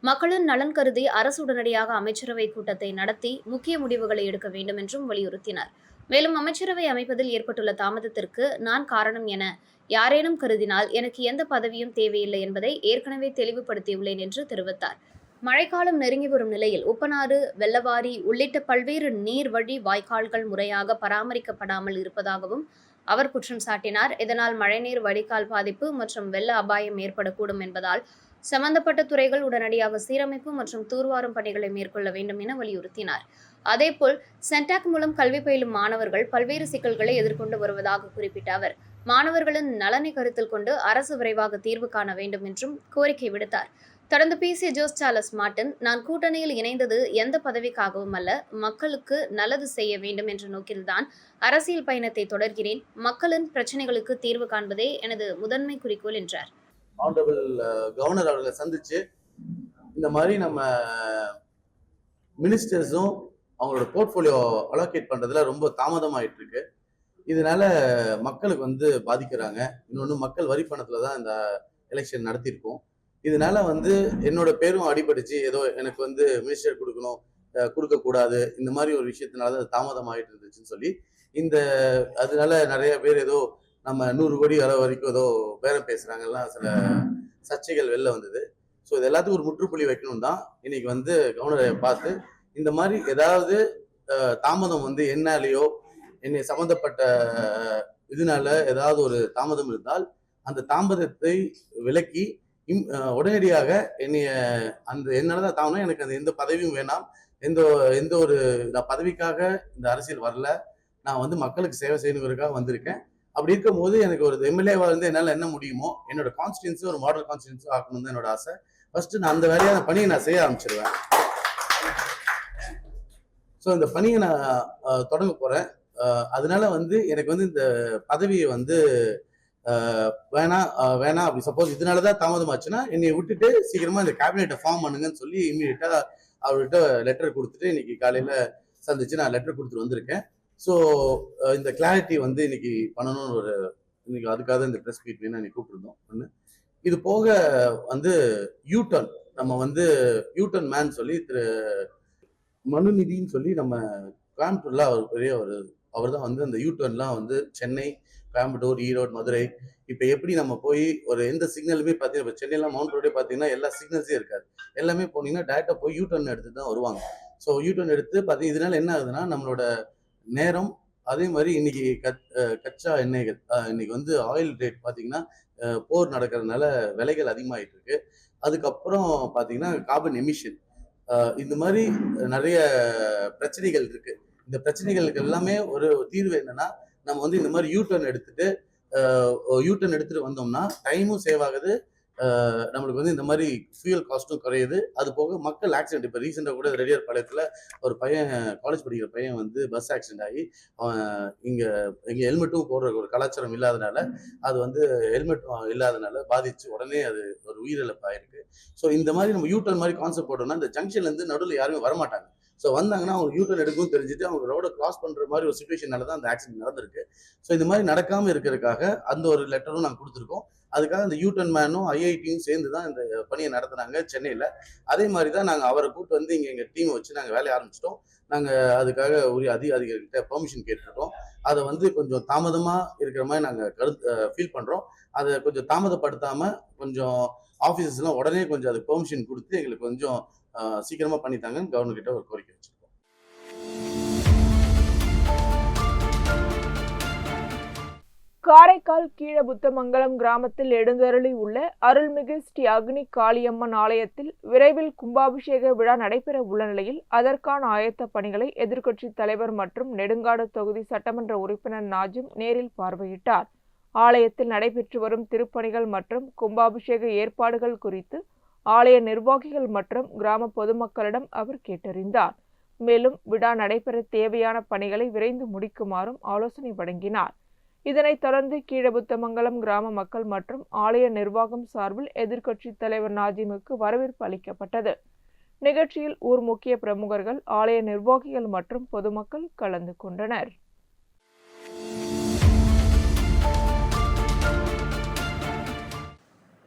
மக்களின் நலன் கருதி அரசு உடனடியாக அமைச்சரவை கூட்டத்தை நடத்தி முக்கிய முடிவுகளை எடுக்க வேண்டும் என்றும் வலியுறுத்தினார். மேலும் அமைச்சரவை அமைப்பதில் ஏற்பட்டுள்ள தாமதத்திற்கு நான் காரணம் என யாரேனும் கருதினால் எனக்கு எந்த பதவியும் தேவையில்லை என்பதை ஏற்கனவே தெளிவுபடுத்தியுள்ளேன் என்று தெரிவித்தார். மழைக்காலம் நெருங்கி வரும் நிலையில் உப்பனாறு, வெள்ளவாரி உள்ளிட்ட பல்வேறு நீர் வழி வாய்க்கால்கள் முறையாக பராமரிக்கப்படாமல் இருப்பதாகவும் அவர் குற்றம் சாட்டினார். இதனால் மழைநீர் வடிகால் பாதிப்பு மற்றும் வெள்ள அபாயம் ஏற்படக்கூடும் என்பதால் சம்பந்தப்பட்ட துறைகள் உடனடியாக சீரமைப்பு மற்றும் தூர்வாரும் பணிகளை மேற்கொள்ள வேண்டும் என வலியுறுத்தினார். அதேபோல் சென்டாக் மூலம் கல்வி பயிலும் மாணவர்கள் பல்வேறு சிக்கல்களை எதிர்கொண்டு வருவதாக குறிப்பிட்ட அவர், மாணவர்களின் நலனை கருத்தில் கொண்டு அரசு விரைவாக தீர்வு காண வேண்டும் என்றும் கோரிக்கை விடுத்தார். தொடர்ந்து பேசிய ஜோஸ் சார்லஸ் மார்ட்டின், நான் கூட்டணியில் இணைந்தது எந்த பதவிக்காகவும் அல்ல, மக்களுக்கு நல்லது செய்ய வேண்டும் என்ற நோக்கில்தான் அரசியல் பயணத்தை தொடர்கிறேன். மக்களின் பிரச்சனைகளுக்கு தீர்வு காண்பதே எனது முதன்மை குறிக்கோள் என்றார். ஆனரபிள் கவர்னர் அவர்களை சந்திச்சு இந்த மாதிரி நம்ம மினிஸ்டர்ஸும் அவங்களோட போர்ட்ஃபோலியோ அலோகேட் பண்றதுல ரொம்ப தாமதமாயிட்டு இருக்கு. இதனால மக்களுக்கு வந்து பாதிக்கிறாங்க. இன்னொன்று, மக்கள் வரி பணத்துல தான் இந்த எலெக்ஷன் நடத்தியிருக்கோம். இதனால வந்து என்னோட பேரும் அடிபட்டுச்சு. ஏதோ எனக்கு வந்து மினிஸ்டர் கொடுக்கணும், கொடுக்கக்கூடாது, இந்த மாதிரி ஒரு விஷயத்தினால அது தாமதமாயிட்டு இருந்துச்சுன்னு சொல்லி அதனால நிறைய பேர் ஏதோ நம்ம 100 கோடி வர வரைக்கும் ஏதோ பேரம் பேசுறாங்கலாம் சில சர்ச்சைகள் வெளில வந்தது. ஸோ இது எல்லாத்துக்கும் ஒரு முற்றுப்புள்ளி வைக்கணும் தான் இன்னைக்கு வந்து கவர்னரை பார்த்து இந்த மாதிரி ஏதாவது தாமதம் வந்து என்னாலேயோ என்னை சம்மந்தப்பட்ட இதனால ஏதாவது ஒரு தாமதம் இருந்தால் அந்த தாமதத்தை விலக்கி உடனடியாக என்னாலதான் தாமதம், எனக்கு அந்த எந்த பதவியும் வேணாம், எந்த ஒரு நான் பதவிக்காக இந்த அரசியல் வரல, நான் வந்து மக்களுக்கு சேவை செய்யணுங்கிறதுக்காக வந்திருக்கேன். அப்படி இருக்கும் போது எனக்கு ஒரு எம்எல்ஏவா இருந்து என்னால் என்ன முடியுமோ என்னோட கான்ஸ்டிடன்சி ஒரு மாடல் கான்ஸ்டிடன்சி ஆக்கணும் தான் என்னோட ஆசை. ஃபர்ஸ்ட் நான் அந்த வேலையை அந்த பணியை நான் செய்ய ஆரம்பிச்சிருவேன். ஸோ இந்த பணியை நான் தொடங்க போறேன். அதனால வந்து எனக்கு வந்து இந்த பதவியை வந்து வேணாம் அப்படி சப்போஸ் இதனாலதான் தாமதமாச்சுன்னா என்னை விட்டுட்டு சீக்கிரமா இந்த கேபினெட்டை ஃபார்ம் பண்ணுங்கன்னு சொல்லி இமீடியட்டா அவர்கிட்ட லெட்டர் கொடுத்துட்டு இன்னைக்கு காலையில சந்திச்சு நான் லெட்டர் கொடுத்துட்டு வந்திருக்கேன். ஸோ இந்த கிளாரிட்டி வந்து இன்னைக்கு பண்ணணும்னு இன்னைக்கு அதுக்காக இந்த ப்ரெஸ் மீட் வேணும் இன்னைக்கு கூப்பிட்டுருந்தோம். ஒன்று, இது போக வந்து யூட்டர்ன் நம்ம வந்து யூட்டர்ன் மேன் சொல்லி திரு மனுநிதின்னு சொல்லி நம்ம கோயம்புத்தூர்ல அவர் தான் வந்து அந்த யூட்டர்ன்லாம் வந்து சென்னை, கோயம்புத்தூர், ஈரோடு, மதுரை, இப்போ எப்படி நம்ம போய் ஒரு எந்த சிக்னலுமே பார்த்தீங்கன்னா இப்போ சென்னைலாம் மவுண்ட் ரோடே பார்த்தீங்கன்னா எல்லா சிக்னல்ஸே இருக்காது. எல்லாமே போனீங்கன்னா டேரெக்டாக போய் யூட்டர்ன் எடுத்து தான் வருவாங்க. ஸோ யூட்டர்ன் எடுத்து பார்த்தீங்கன்னா இதனால என்ன ஆகுதுன்னா நம்மளோட நேரம், அதே மாதிரி இன்னைக்கு கச்சா எண்ணெய் இன்னைக்கு வந்து ஆயில் ரேட் பார்த்தீங்கன்னா போர் நடக்கிறதுனால விலைகள் அதிகமாகிட்டு இருக்கு. அதுக்கப்புறம் பார்த்தீங்கன்னா கார்பன் எமிஷன், இந்த மாதிரி நிறைய பிரச்சனைகள் இருக்கு. இந்த பிரச்சனைகளுக்கு எல்லாமே ஒரு தீர்வு என்னன்னா நம்ம வந்து இந்த மாதிரி யூட்டர்ன் எடுத்துட்டு வந்தோம்னா டைமும் சேவ் ஆகுது, நம்மளுக்கு வந்து இந்த மாதிரி ஃபியூயல் காஸ்ட்டும் குறையுது. அது போக மக்கள் ஆக்சிடென்ட், இப்போ ரீசெண்டாக கூட ரெடியார் பாளையத்தில் ஒரு பையன், காலேஜ் படிக்கிற பையன் வந்து பஸ் ஆக்சிடென்ட் ஆகி இங்கே ஹெல்மெட்டும் போடுற ஒரு கலாச்சாரம் இல்லாதனால அது வந்து ஹெல்மெட்டும் இல்லாதனால பாதிச்சு உடனே அது ஒரு உயிரிழப்பு ஆயிருக்கு. ஸோ இந்த மாதிரி நம்ம யூட்டர்ன் மாதிரி கான்செப்ட் போட்டோம்னா இந்த ஜங்ஷன்லேருந்து நடுவில் யாருமே வரமாட்டாங்க. ஸோ வந்தாங்கன்னா அவங்க யூட்டர்ன் எடுக்கும் தெரிஞ்சுட்டு அவங்க ரோட கிராஸ் பண்ணுற மாதிரி ஒரு சுச்சுவேஷனால தான் அந்த ஆக்சிடென்ட் நடந்திருக்கு. ஸோ இந்த மாதிரி நடக்காமல் இருக்கிறதுக்காக அந்த ஒரு லெட்டரும் நாங்கள் கொடுத்துருக்கோம். அதுக்காக இந்த யூட்டர்ன் மேனும் ஐஐடியும் சேர்ந்து தான் இந்த பணியை நடத்துனாங்க சென்னையில். அதே மாதிரி தான் நாங்கள் அவரை கூப்பிட்டு வந்து இங்கே எங்கள் டீமை வச்சு நாங்கள் வேலையை ஆரம்பிச்சிட்டோம். நாங்கள் அதுக்காக உரிய அதிகாரிகிட்ட பெர்மிஷன் கேட்டிருக்கோம். அதை வந்து கொஞ்சம் தாமதமாக இருக்கிற மாதிரி நாங்கள் ஃபீல் பண்ணுறோம். அதை கொஞ்சம் தாமதப்படுத்தாமல் கொஞ்சம் ஆஃபீஸர்ஸ்லாம் உடனே கொஞ்சம் அதுக்கு பெர்மிஷன் கொடுத்து எங்களுக்கு கொஞ்சம் சீக்கிரமாக பண்ணித்தாங்கன்னு கவர்னர் கிட்ட ஒரு கோரிக்கை வச்சிருக்கோம். காரைக்கால் கீழபுத்தமங்கலம் கிராமத்தில் எழுந்தருளி உள்ள அருள்மிகு ஸ்ரீ அக்னி காளியம்மன் ஆலயத்தில் விரைவில் கும்பாபிஷேக விழா நடைபெற உள்ள நிலையில் அதற்கான ஆயத்த பணிகளை எதிர்க்கட்சித் தலைவர் மற்றும் நெடுங்காடு தொகுதி சட்டமன்ற உறுப்பினர் நாஜிம் நேரில் பார்வையிட்டார். ஆலயத்தில் நடைபெற்று வரும் திருப்பணிகள் மற்றும் கும்பாபிஷேக ஏற்பாடுகள் குறித்து ஆலய நிர்வாகிகள் மற்றும் கிராம பொதுமக்களிடம் அவர் கேட்டறிந்தார். மேலும் விழா நடைபெற தேவையான பணிகளை விரைந்து முடிக்குமாறும் ஆலோசனை வழங்கினார். இதனைத் தொடர்ந்து கீழபுத்தமங்கலம் கிராம மக்கள் மற்றும் ஆலய நிர்வாகம் சார்பில் எதிர்க்கட்சித் தலைவர் நாஜிமுக்கு வரவேற்பு அளிக்கப்பட்டது. நிகழ்ச்சியில் ஊர் முக்கிய பிரமுகர்கள், ஆலய நிர்வாகிகள் மற்றும் பொதுமக்கள் கலந்து கொண்டனர்.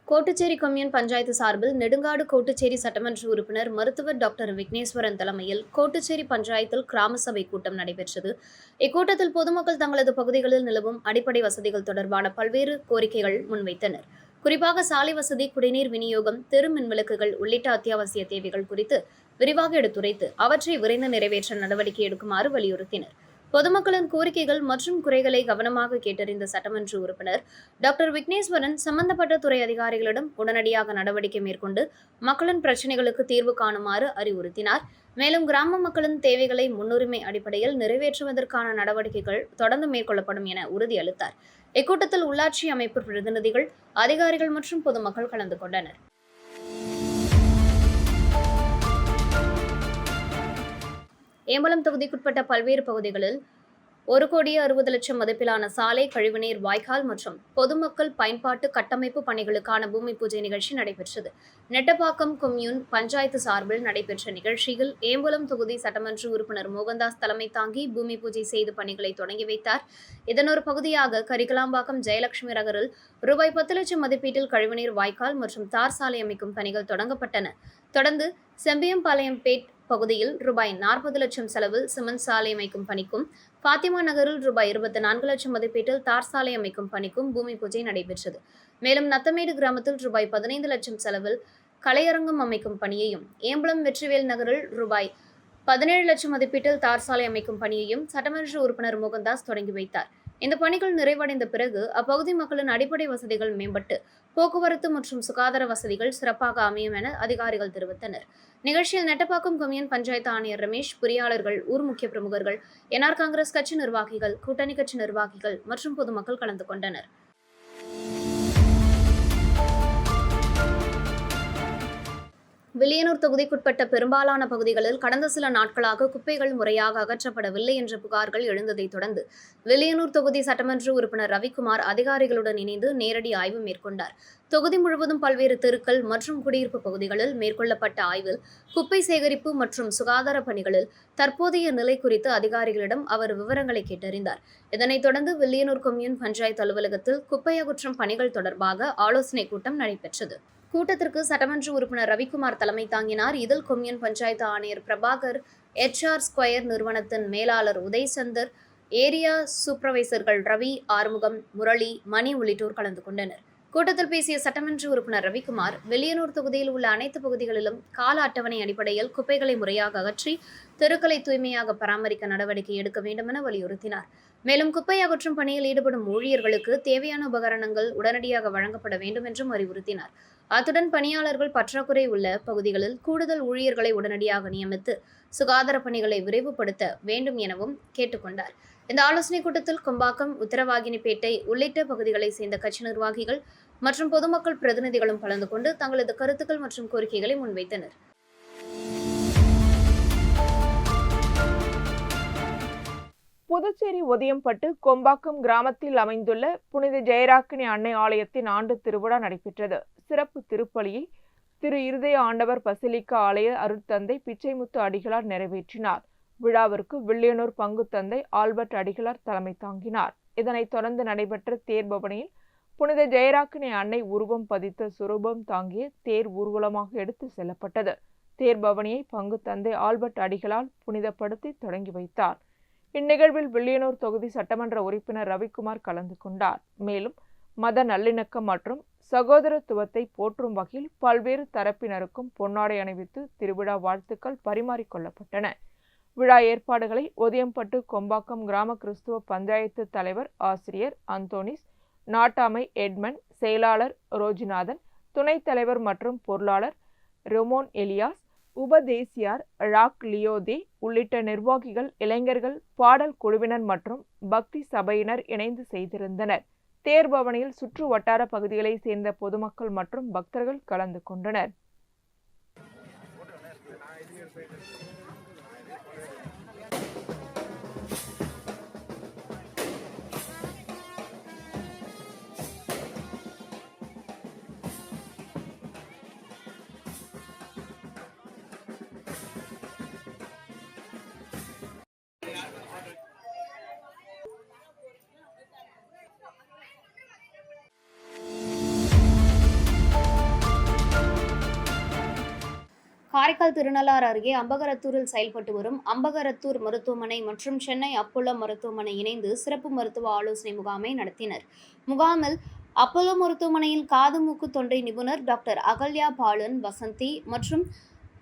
கோட்டுச்சேரி கொம்யூன் பஞ்சாயத்து சார்பில் நெடுங்காடு கோட்டுச்சேரி சட்டமன்ற உறுப்பினர் மருத்துவர் டாக்டர் விக்னேஸ்வரன் தலைமையில் கோட்டுச்சேரி பஞ்சாயத்தில் கிராம சபை கூட்டம் நடைபெற்றது. இக்கூட்டத்தில் பொதுமக்கள் தங்களது பகுதிகளில் நிலவும் அடிப்படை வசதிகள் தொடர்பான பல்வேறு கோரிக்கைகள் முன்வைத்தனர். குறிப்பாக சாலை வசதி, குடிநீர் விநியோகம், தெரு மின்விளக்குகள் உள்ளிட்ட அத்தியாவசிய தேவைகள் குறித்து விரிவாக எடுத்துரைத்து அவற்றை விரைந்து நிறைவேற்ற நடவடிக்கை எடுக்குமாறு வலியுறுத்தினர். பொதுமக்களின் கோரிக்கைகள் மற்றும் குறைகளை கவனமாக கேட்டறிந்த சட்டமன்ற உறுப்பினர் டாக்டர் விக்னேஸ்வரன் சம்பந்தப்பட்ட துறை அதிகாரிகளிடம் உடனடியாக நடவடிக்கை மேற்கொண்டு மக்களின் பிரச்சினைகளுக்கு தீர்வு காணுமாறு அறிவுறுத்தினார். மேலும் கிராம மக்களின் தேவைகளை முன்னுரிமை அடிப்படையில் நிறைவேற்றுவதற்கான நடவடிக்கைகள் தொடர்ந்து மேற்கொள்ளப்படும் என உறுதியளித்தார். இக்கூட்டத்தில் உள்ளாட்சி அமைப்பு பிரதிநிதிகள், அதிகாரிகள் மற்றும் பொதுமக்கள் கலந்து கொண்டனர். ஏம்பலம் தொகுதிக்குட்பட்ட பல்வேறு பகுதிகளில் 1,60,00,000 மதிப்பிலான சாலை, கழிவுநீர், வாய்க்கால் மற்றும் பொதுமக்கள் பயன்பாட்டு கட்டமைப்பு பணிகளுக்கான பூமி பூஜை நிகழ்ச்சி நடைபெற்றது. நெட்டப்பாக்கம் கொம்யூன் பஞ்சாயத்து சார்பில் நடைபெற்ற நிகழ்ச்சியில் ஏம்பலம் தொகுதி சட்டமன்ற உறுப்பினர் மோகன்தாஸ் தலைமை தாங்கி பூமி பூஜை செய்து பணிகளை தொடங்கி வைத்தார். இதன் ஒரு பகுதியாக கரிகலாம்பாக்கம் ஜெயலட்சுமி நகரில் ரூபாய் 10 லட்சம் மதிப்பீட்டில் கழிவுநீர், வாய்க்கால் மற்றும் தார் சாலை அமைக்கும் பணிகள் தொடங்கப்பட்டன. தொடர்ந்து செம்பியம்பாளையம்பேட் பகுதியில் ரூபாய் 40 லட்சம் செலவில் சிமெண்ட் சாலை அமைக்கும் பணிக்கும், பாத்திமா நகரில் ரூபாய் 24 லட்சம் மதிப்பீட்டில் தார் சாலை அமைக்கும் பணிக்கும் பூமி பூஜை நடைபெற்றது. மேலும் நத்தமேடு கிராமத்தில் ரூபாய் 15 லட்சம் செலவில் கலையரங்கம் அமைக்கும் பணியையும், ஏம்பலம் வெற்றிவேல் நகரில் ரூபாய் 17 லட்சம் மதிப்பீட்டில் தார் சாலை அமைக்கும் பணியையும் சட்டமன்ற உறுப்பினர் மோகன்தாஸ் தொடங்கி வைத்தார். இந்த பணிகள் நிறைவடைந்த பிறகு அப்பகுதி மக்களின் அடிப்படை வசதிகள் மேம்பட்டு போக்குவரத்து மற்றும் சுகாதார வசதிகள் சிறப்பாக அமையும் என அதிகாரிகள் தெரிவித்தனர். நிகழ்ச்சியில் நெட்டப்பாக்கம் கொம்யூன் பஞ்சாயத்து ஆணையர் ரமேஷ், பொறியாளர்கள், ஊர் முக்கிய பிரமுகர்கள், என்ஆர் காங்கிரஸ் கட்சி நிர்வாகிகள், கூட்டணி கட்சி நிர்வாகிகள் மற்றும் பொதுமக்கள் கலந்து கொண்டனர். வில்லியனூர் தொகுதிக்குட்பட்ட பெரும்பாலான பகுதிகளில் கடந்த சில நாட்களாக குப்பைகள் முறையாக அகற்றப்படவில்லை என்ற புகார்கள் எழுந்ததை தொடர்ந்து வில்லியனூர் தொகுதி சட்டமன்ற உறுப்பினர் ரவிக்குமார் அதிகாரிகளுடன் இணைந்து நேரடி ஆய்வு மேற்கொண்டார். தொகுதி முழுவதும் பல்வேறு தெருக்கள் மற்றும் குடியிருப்பு பகுதிகளில் மேற்கொள்ளப்பட்ட ஆய்வில் குப்பை சேகரிப்பு மற்றும் சுகாதார பணிகளில் தற்போதைய நிலை குறித்து அதிகாரிகளிடம் அவர் விவரங்களை கேட்டறிந்தார். இதனைத் தொடர்ந்து வில்லியனூர் கொம்யூன் பஞ்சாயத்து அலுவலகத்தில் குப்பை அகற்றும் பணிகள் தொடர்பாக ஆலோசனைக் கூட்டம் நடைபெற்றது. கூட்டத்திற்கு சட்டமன்ற உறுப்பினர் ரவிக்குமார் தலைமை தாங்கினார். இதில் கொம்யூன் பஞ்சாயத்து ஆணையர் பிரபாகர், HR ஸ்கொயர் நிறுவனத்தின் மேலாளர் உதய்சந்தர், ஏரியா சூப்பர்வைசர்கள் ரவி, ஆறுமுகம், முரளி, மணி உள்ளிட்டோர் கலந்து கொண்டனர். கூட்டத்தில் பேசிய சட்டமன்ற உறுப்பினர் ரவிக்குமார், வில்லியனூர் தொகுதியில் உள்ள அனைத்து பகுதிகளிலும் கால அட்டவணை அடிப்படையில் குப்பைகளை முறையாக அகற்றி தெருக்களை தூய்மையாக பராமரிக்க நடவடிக்கை எடுக்க வேண்டும் என வலியுறுத்தினார். மேலும் குப்பை அகற்றும் பணியில் ஈடுபடும் ஊழியர்களுக்கு தேவையான உபகரணங்கள் உடனடியாக வழங்கப்பட வேண்டும் என்றும் அறிவுறுத்தினார். அத்துடன் பணியாளர்கள் பற்றாக்குறை உள்ள பகுதிகளில் கூடுதல் ஊழியர்களை உடனடியாக நியமித்து சுகாதார பணிகளை விரைவுபடுத்த வேண்டும் எனவும் கேட்டுக்கொண்டார். இந்த ஆலோசனைக் கூட்டத்தில் கொம்பாக்கம், உத்தரவாகினிப்பேட்டை உள்ளிட்ட பகுதிகளை சேர்ந்த கட்சி நிர்வாகிகள் மற்றும் பொதுமக்கள் பிரதிநிதிகளும் கலந்து கொண்டு தங்களது கருத்துக்கள் மற்றும் கோரிக்கைகளை முன்வைத்தனர். புதுச்சேரி ஒதியம்பட்டு கொம்பாக்கம் கிராமத்தில் அமைந்துள்ள புனித ஜெயராக்கினி அன்னை ஆலயத்தின் ஆண்டு திருவிழா நடைபெற்றது. சிறப்பு திருப்பலியை திரு இருதய ஆண்டவர் பசிலிக்கா ஆலய அருட்தந்தை பிச்சைமுத்து அடிகளார் நிறைவேற்றினார். விழாவிற்கு வில்லியனூர் பங்கு தந்தை ஆல்பர்ட் அடிகளார் தலைமை தாங்கினார். இதனைத் தொடர்ந்து நடைபெற்ற தேர் பவனியில் புனித ஜெயராக்கினி அன்னை உருவம் பதித்த சுரூபம் தாங்கிய தேர் ஊர்வலமாக எடுத்து செல்லப்பட்டது. தேர் பவனியை பங்கு தந்தை ஆல்பர்ட் அடிகளால் புனிதப்படுத்தி தொடங்கி வைத்தார். இந்நிகழ்வில் வில்லியனூர் தொகுதி சட்டமன்ற உறுப்பினர் ரவிக்குமார் கலந்து கொண்டார். மேலும் மத நல்லிணக்கம் மற்றும் சகோதரத்துவத்தை போற்றும் வகையில் பல்வேறு தரப்பினருக்கும் பொன்னாடை அணிவித்து திருவிழா வாழ்த்துக்கள் பரிமாறிக்கொள்ளப்பட்டன. விழா ஏற்பாடுகளை ஒதியம்பட்டு கொம்பாக்கம் கிராம கிறிஸ்துவ பஞ்சாயத்து தலைவர் ஆசிரியர் அந்தோனிஸ், நாட்டாமை எட்மன், செயலாளர் ரோஜிநாதன், துணைத் தலைவர் மற்றும் பொருளாளர் ரொமோன் எலியாஸ், உபதேசியார் ராக் லியோதே உள்ளிட்ட நிர்வாகிகள், இளைஞர்கள், பாடல் குழுவினர் மற்றும் பக்தி சபையினர் இணைந்து செய்திருந்தனர். தேர் பவனியில் சுற்று வட்டார பகுதிகளை சேர்ந்த பொதுமக்கள் மற்றும் பக்தர்கள் கலந்து கொண்டனர். காரைக்கால் திருநள்ளாறு அருகே அம்பகரத்தூரில் செயல்பட்டு வரும் அம்பகரத்தூர் மருத்துவமனை மற்றும் சென்னை அப்போலோ மருத்துவமனை இணைந்து சிறப்பு மருத்துவ ஆலோசனை முகாமை நடத்தினர். முகாமில் அப்போலோ மருத்துவமனையில் காது மூக்கு தொண்டை நிபுணர் டாக்டர் அகல்யா பாலன் வசந்தி மற்றும்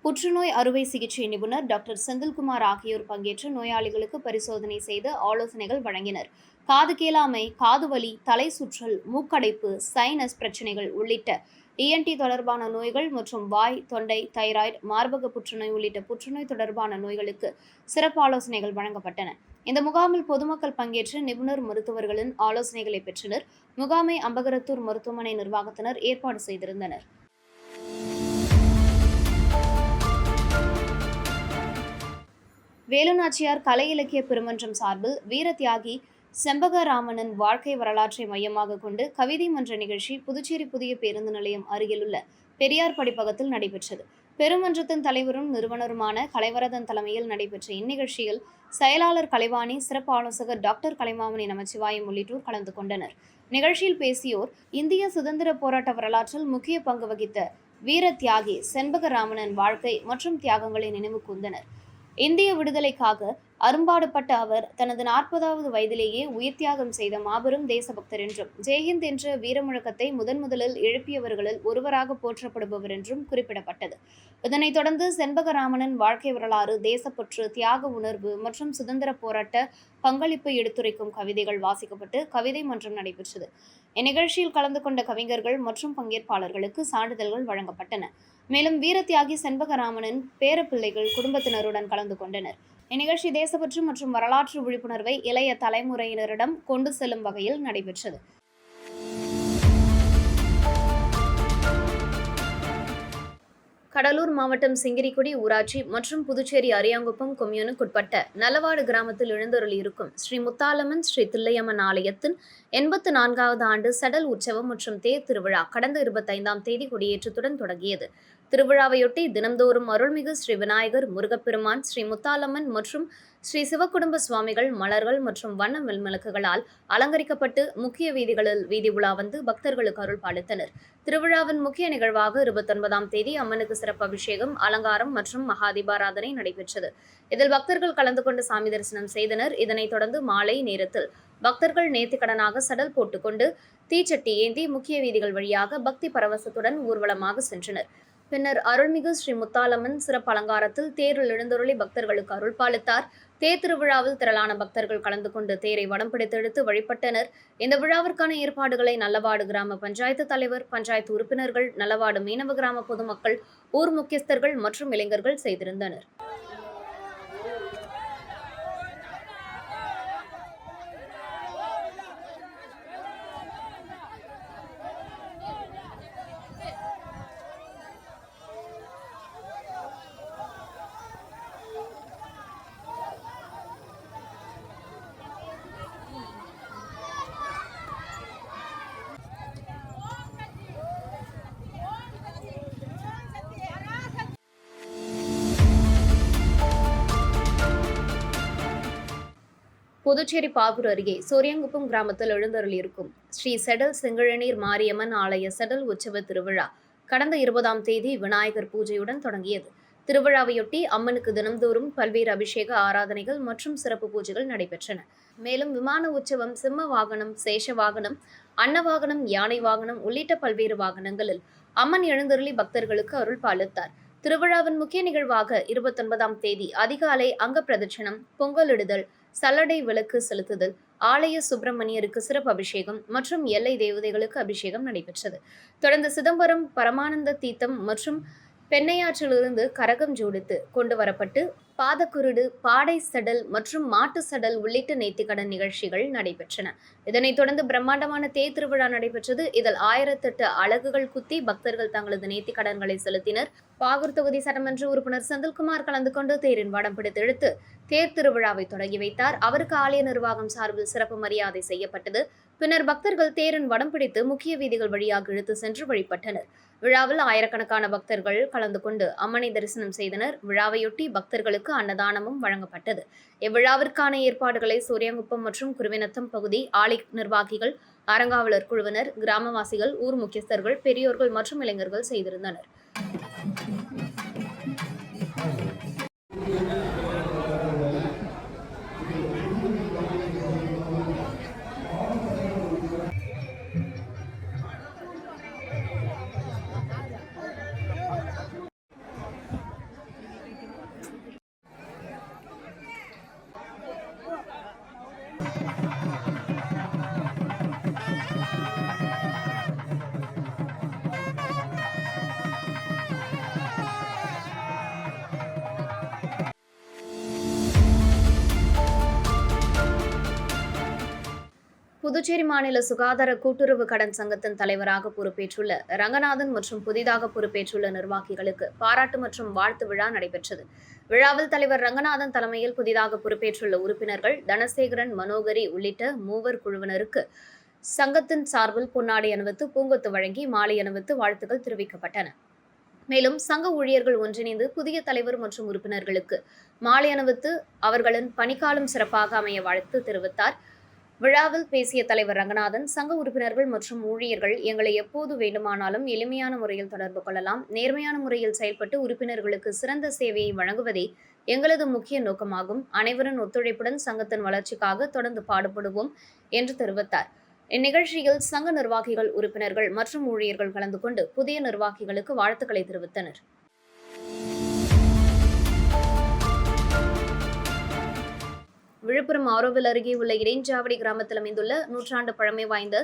புற்றுநோய் அறுவை சிகிச்சை நிபுணர் டாக்டர் செந்தில்குமார் ஆகியோர் பங்கேற்று நோயாளிகளுக்கு பரிசோதனை செய்து ஆலோசனைகள் வழங்கினர். காது கேளாமை, காது வலி, தலை சுற்றல், மூக்கடைப்பு, சைனஸ் பிரச்சனைகள் உள்ளிட்ட ENT தொடர்பான நோய்கள் மற்றும் வாய், தொண்டை, தைராய்டு, மார்பக புற்றுநோய் உள்ளிட்ட புற்றுநோய் தொடர்பான நோய்களுக்கு சிறப்பு ஆலோசனைகள் வழங்கப்பட்டன. இந்த முகாமில் பொதுமக்கள் பங்கேற்று நிபுணர் மருத்துவர்களின் ஆலோசனைகளை பெற்றனர். முகாமை அம்பகரத்தூர் மருத்துவமனை நிர்வாகத்தினர் ஏற்பாடு செய்திருந்தனர். வேலுநாச்சியார் கலை இலக்கிய பெருமன்றம் சார்பில் வீரத்தியாகி செம்பகராமனின் வாழ்க்கை வரலாற்றை மையமாக கொண்டு கவிதை மன்ற நிகழ்ச்சி புதுச்சேரி புதிய பேருந்து நிலையம் அருகிலுள்ள பெரியார் படிப்பகத்தில் நடைபெற்றது. பெருமன்றத்தின் தலைவரும் நிறுவனருமான கலைவரதன் தலைமையில் நடைபெற்ற இந்நிகழ்ச்சியில் செயலாளர் கலைவாணி, சிறப்பு ஆலோசகர் டாக்டர் கலைமாமணி நமச்சிவாயம் உள்ளிட்டோர் கலந்து கொண்டனர். நிகழ்ச்சியில் பேசியோர், இந்திய சுதந்திர போராட்ட வரலாற்றில் முக்கிய பங்கு வகித்த வீர தியாகி செண்பகராமனின் வாழ்க்கை மற்றும் தியாகங்களை நினைவு கூர்ந்தனர். இந்திய விடுதலைக்காக அரும்பாடுபட்ட அவர் தனது 40வது வயதிலேயே உயிர் தியாகம் செய்த மாபெரும் தேசபக்தர் என்றும், ஜெய்ஹிந்த் என்ற வீரமுழக்கத்தை முதலில் எழுப்பியவர்களில் ஒருவராக போற்றப்படுபவர் என்றும் குறிப்பிடப்பட்டது. இதனைத் தொடர்ந்து செண்பகராமனின் வாழ்க்கை வரலாறு, தேசப்பற்று, தியாக உணர்வு மற்றும் சுதந்திர போராட்ட பங்களிப்பை எடுத்துரைக்கும் கவிதைகள் வாசிக்கப்பட்டு கவிதை மன்றம் நடைபெற்றது. இந்நிகழ்ச்சியில் கலந்து கொண்ட கவிஞர்கள் மற்றும் பங்கேற்பாளர்களுக்கு சான்றிதழ்கள் வழங்கப்பட்டன. மேலும் வீரத்தியாகி செண்பகராமனின் பேரப்பிள்ளைகள் குடும்பத்தினருடன் கலந்து கொண்டனர். இந்நிகழ்ச்சி தேசப்பற்று மற்றும் வரலாற்று விழிப்புணர்வை இளைய தலைமுறையினரிடம் கொண்டு செல்லும் வகையில் நடைபெற்றது. கடலூர் மாவட்டம் சிங்கிரிக்குடி ஊராட்சி மற்றும் புதுச்சேரி அரியாங்குப்பம் கொம்யூனுக்குட்பட்ட நல்லவாடு கிராமத்தில் எழுந்தருளியிருக்கும் ஸ்ரீ முத்தாலம்மன் ஸ்ரீ தில்லையம்மன் ஆலயத்தின் 84வது ஆண்டு சடல் உற்சவம் மற்றும் தேர் திருவிழா கடந்த 25ஆம் தேதி கொடியேற்றத்துடன் தொடங்கியது. திருவிழாவையொட்டி தினம்தோறும் அருள்மிகு ஸ்ரீ விநாயகர், முருகப்பெருமான், ஸ்ரீ முத்தாலம்மன் மற்றும் ஸ்ரீ சிவகுடும்ப சுவாமிகள் மலர்கள் மற்றும் வண்ண மெல்விளக்குகளால் அலங்கரிக்கப்பட்டு முக்கிய வீதிகளில் வீதி உலா வந்து பக்தர்களுக்கு அருள் பாலித்தனர். திருவிழாவின் முக்கிய நிகழ்வாக 29ஆம் தேதி அம்மனுக்கு சிறப்பு அபிஷேகம், அலங்காரம் மற்றும் மகாதீபாராதனை நடைபெற்றது. இதில் பக்தர்கள் கலந்து கொண்டு சாமி தரிசனம் செய்தனர். இதனைத் தொடர்ந்து மாலை நேரத்தில் பக்தர்கள் நேர்த்திக்கடனாக சடல் போட்டுக்கொண்டு தீச்சட்டி ஏந்தி முக்கிய வீதிகள் வழியாக பக்தி பரவசத்துடன் ஊர்வலமாக சென்றனர். பின்னர் அருள்மிகு ஸ்ரீ முத்தாலம்மன் சிறப்பு அலங்காரத்தில் தேரில் எழுந்தருளி பக்தர்களுக்கு அருள் பாலித்தார். தேர் திருவிழாவில் திரளான பக்தர்கள் கலந்து கொண்டு தேரை வடம் பிடித்து இழுத்து வழிபட்டனர். இந்த விழாவிற்கான ஏற்பாடுகளை நல்லவாடு கிராம பஞ்சாயத்து தலைவர், பஞ்சாயத்து உறுப்பினர்கள், நல்லவாடு மீனவ கிராம பொதுமக்கள், ஊர் முக்கியஸ்தர்கள் மற்றும் இளைஞர்கள் செய்திருந்தனர். புதுச்சேரி பாகூர் அருகே சோரியாங்குப்பம் கிராமத்தில் எழுந்தருளியிருக்கும் ஸ்ரீ செடல் செங்கழநீர் மாரியம்மன் ஆலய செடல் உற்சவ திருவிழா கடந்த 20ஆம் தேதி விநாயகர் பூஜையுடன் தொடங்கியது. திருவிழாவையொட்டி அம்மனுக்கு தினம்தோறும் பல்வேறு அபிஷேக ஆராதனைகள் மற்றும் சிறப்பு பூஜைகள் நடைபெற்றன. மேலும் விமான உற்சவம், சிம்ம வாகனம், சேஷ வாகனம், அன்ன வாகனம், யானை வாகனம் உள்ளிட்ட பல்வேறு வாகனங்களில் அம்மன் எழுந்தருளி பக்தர்களுக்கு அருள் பாலித்தார். திருவிழாவின் முக்கிய நிகழ்வாக 29ஆம் தேதி அதிகாலை அங்க பிரதட்சணம், பொங்கலிடுதல், சல்லடை விளக்கு செலுத்துதல், ஆலய சுப்பிரமணியருக்கு சிறப்பு அபிஷேகம் மற்றும் எல்லை தேவதைகளுக்கு அபிஷேகம் நடைபெற்றது. தொடர்ந்து சிதம்பரம் பரமானந்த தீர்த்தம் மற்றும் பெண்ணையாற்றிலிருந்து கரகம் ஜோடித்து கொண்டு வரப்பட்டு பாதக்குருடு, பாடை சடல் மற்றும் மாட்டு சடல் உள்ளிட்ட நேர்த்திக்கடன் நிகழ்ச்சிகள் நடைபெற்றன. இதனைத் தொடர்ந்து பிரம்மாண்டமான தேர் திருவிழா நடைபெற்றது. இதில் 1008 அலகுகள் குத்தி பக்தர்கள் தங்களது நேர்த்திக்கடன்களை செலுத்தினர். பாகூர் தொகுதி சட்டமன்ற உறுப்பினர் செந்தில்குமார் கலந்து கொண்டு தேரின் வடம் பிடித்து இழுத்து தேர் திருவிழாவை தொடங்கி வைத்தார். அவருக்கு ஆலய நிர்வாகம் சார்பில் சிறப்பு மரியாதை செய்யப்பட்டது. பின்னர் பக்தர்கள் தேரின் வடம் பிடித்து முக்கிய வீதிகள் வழியாக இழுத்து சென்று வழிபட்டனர். விழாவில் ஆயிரக்கணக்கான பக்தர்கள் கலந்து கொண்டு அம்மனை தரிசனம் செய்தனர். விழாவையொட்டி பக்தர்களுக்கு அன்னதானமும் வழங்கப்பட்டது. இவ்விழாவிற்கான ஏற்பாடுகளை சோரியாங்குப்பம் மற்றும் குருவிநத்தம் பகுதி ஆலை நிர்வாகிகள், அறங்காவலர் குழுவினர், கிராமவாசிகள், ஊர் முக்கியஸ்தர்கள், பெரியோர்கள் மற்றும் இளைஞர்கள் செய்திருந்தனர். புதுச்சேரி மாநில சுகாதார கூட்டுறவு கடன் சங்கத்தின் தலைவராக பொறுப்பேற்றுள்ள ரங்கநாதன் மற்றும் புதிதாக பொறுப்பேற்றுள்ள நிர்வாகிகளுக்கு பாராட்டு மற்றும் வாழ்த்து விழா நடைபெற்றது. விழாவில் தலைவர் ரங்கநாதன் தலைமையில் புதிதாக பொறுப்பேற்றுள்ள உறுப்பினர்கள் தனசேகரன், மனோகரி உள்ளிட்ட மூவர் குழுவினருக்கு சங்கத்தின் சார்பில் பொன்னாடை அணிவித்து பூங்கொத்து வழங்கி மாலை அணிவித்து வாழ்த்துக்கள் தெரிவிக்கப்பட்டன. மேலும் சங்க ஊழியர்கள் ஒன்றிணைந்து புதிய தலைவர் மற்றும் உறுப்பினர்களுக்கு மாலை அணிவித்து அவர்களின் பணிக்காலம் சிறப்பாக அமைய வாழ்த்து தெரிவித்தார். விழாவில் பேசிய தலைவர் ரங்கநாதன், சங்க உறுப்பினர்கள் மற்றும் ஊழியர்கள் எங்களை எப்போது வேண்டுமானாலும் எளிமையான முறையில் தொடர்பு கொள்ளலாம். நேர்மையான முறையில் செயல்பட்டு உறுப்பினர்களுக்கு சிறந்த சேவையை வழங்குவதே எங்களது முக்கிய நோக்கமாகும். அனைவரின் ஒத்துழைப்புடன் சங்கத்தின் வளர்ச்சிக்காக தொடர்ந்து பாடுபடுவோம் என்று தெரிவித்தார். இந்நிகழ்ச்சியில் சங்க நிர்வாகிகள், உறுப்பினர்கள் மற்றும் ஊழியர்கள் கலந்து கொண்டு புதிய நிர்வாகிகளுக்கு வாழ்த்துக்களை தெரிவித்தனர். விழுப்புரம் ஆரோவில் அருகே உள்ள இடைஞ்சாவடி கிராமத்தில் அமைந்துள்ள நூற்றாண்டு பழமை வாய்ந்த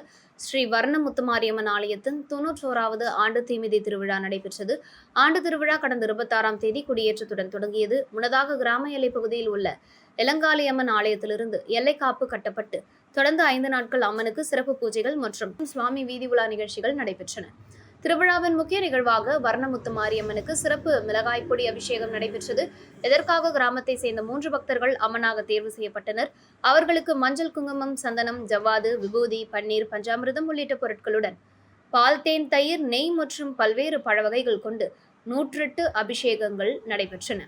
ஸ்ரீ வர்ணமுத்துமாரியம்மன் ஆலயத்தின் 91வது ஆண்டு தீமிதி திருவிழா நடைபெற்றது. ஆண்டு திருவிழா கடந்த 26ஆம் தேதி கொடியேற்றத்துடன் தொடங்கியது. முன்னதாக கிராம எல்லைப் பகுதியில் உள்ள இளங்காளியம்மன் ஆலயத்திலிருந்து எல்லைக்காப்பு கட்டப்பட்டு தொடர்ந்து 5 நாட்கள் அம்மனுக்கு சிறப்பு பூஜைகள் மற்றும் சுவாமி வீதி உலா நிகழ்ச்சிகள் நடைபெற்றன. திருவிழாவின் முக்கிய நிகழ்வாக வர்ணமுத்து மாரியம்மனுக்கு சிறப்பு மிளகாய்ப்பொடி அபிஷேகம் நடைபெற்றது. இதற்காக கிராமத்தை சேர்ந்த 3 பக்தர்கள் அம்மனாக தேர்வு செய்யப்பட்டனர். அவர்களுக்கு மஞ்சள், குங்குமம், சந்தனம், ஜவ்வாது, விபூதி, பன்னீர், பஞ்சாமிர்தம் உள்ளிட்ட பொருட்களுடன் பால், தேன், தயிர், நெய் மற்றும் பல்வேறு பழவகைகள் கொண்டு 108 அபிஷேகங்கள் நடைபெற்றன.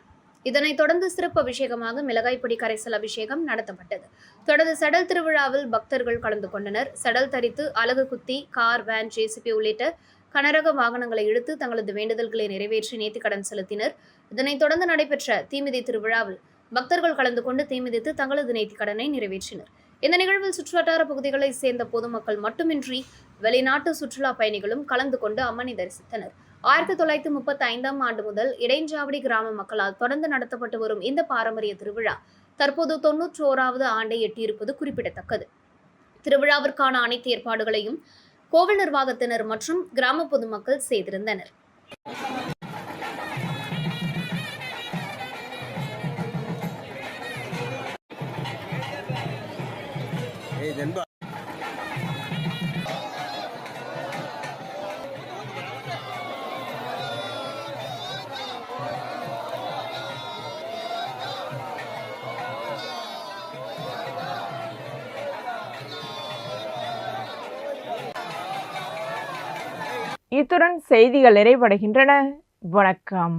இதனைத் தொடர்ந்து சிறப்பு அபிஷேகமாக மிளகாய்ப்பொடி கரைசல் அபிஷேகம் நடத்தப்பட்டது. தொடர்ந்து சடல் திருவிழாவில் பக்தர்கள் கலந்து கொண்டனர். சடல் தரித்து அலகு குத்தி கார், வேன், ஜேசிபி உள்ளிட்ட கனரக வாகனங்களை இழுத்து தங்களது வேண்டுதல்களை நிறைவேற்றி நேர்த்திக்கடன் செலுத்தினர். இதனைத் தொடர்ந்து நடைபெற்ற தீமிதி திருவிழாவில் பக்தர்கள் கலந்து கொண்டு தீமிதித்து தங்களது நேர்த்திக்கடனை நிறைவேற்றினர். இந்த நிகழ்வில் சுற்றுவட்டார பகுதிகளைச் சேர்ந்த பொதுமக்கள் மட்டுமின்றி வெளிநாட்டு சுற்றுலா பயணிகளும் கலந்து கொண்டு அம்மனை தரிசித்தனர். 1935ஆம் ஆண்டு முதல் இடைஞ்சாவடி கிராம மக்களால் தொடர்ந்து நடத்தப்பட்டு வரும் இந்த பாரம்பரிய திருவிழா தற்போது 91வது ஆண்டை எட்டியிருப்பது குறிப்பிடத்தக்கது. திருவிழாவிற்கான அனைத்து ஏற்பாடுகளையும் கோவில் நிர்வாகத்தினர் மற்றும் கிராம பொதுமக்கள் செய்திருந்தனர். இத்துடன் செய்திகள் நிறைவடைகின்றன. வணக்கம்.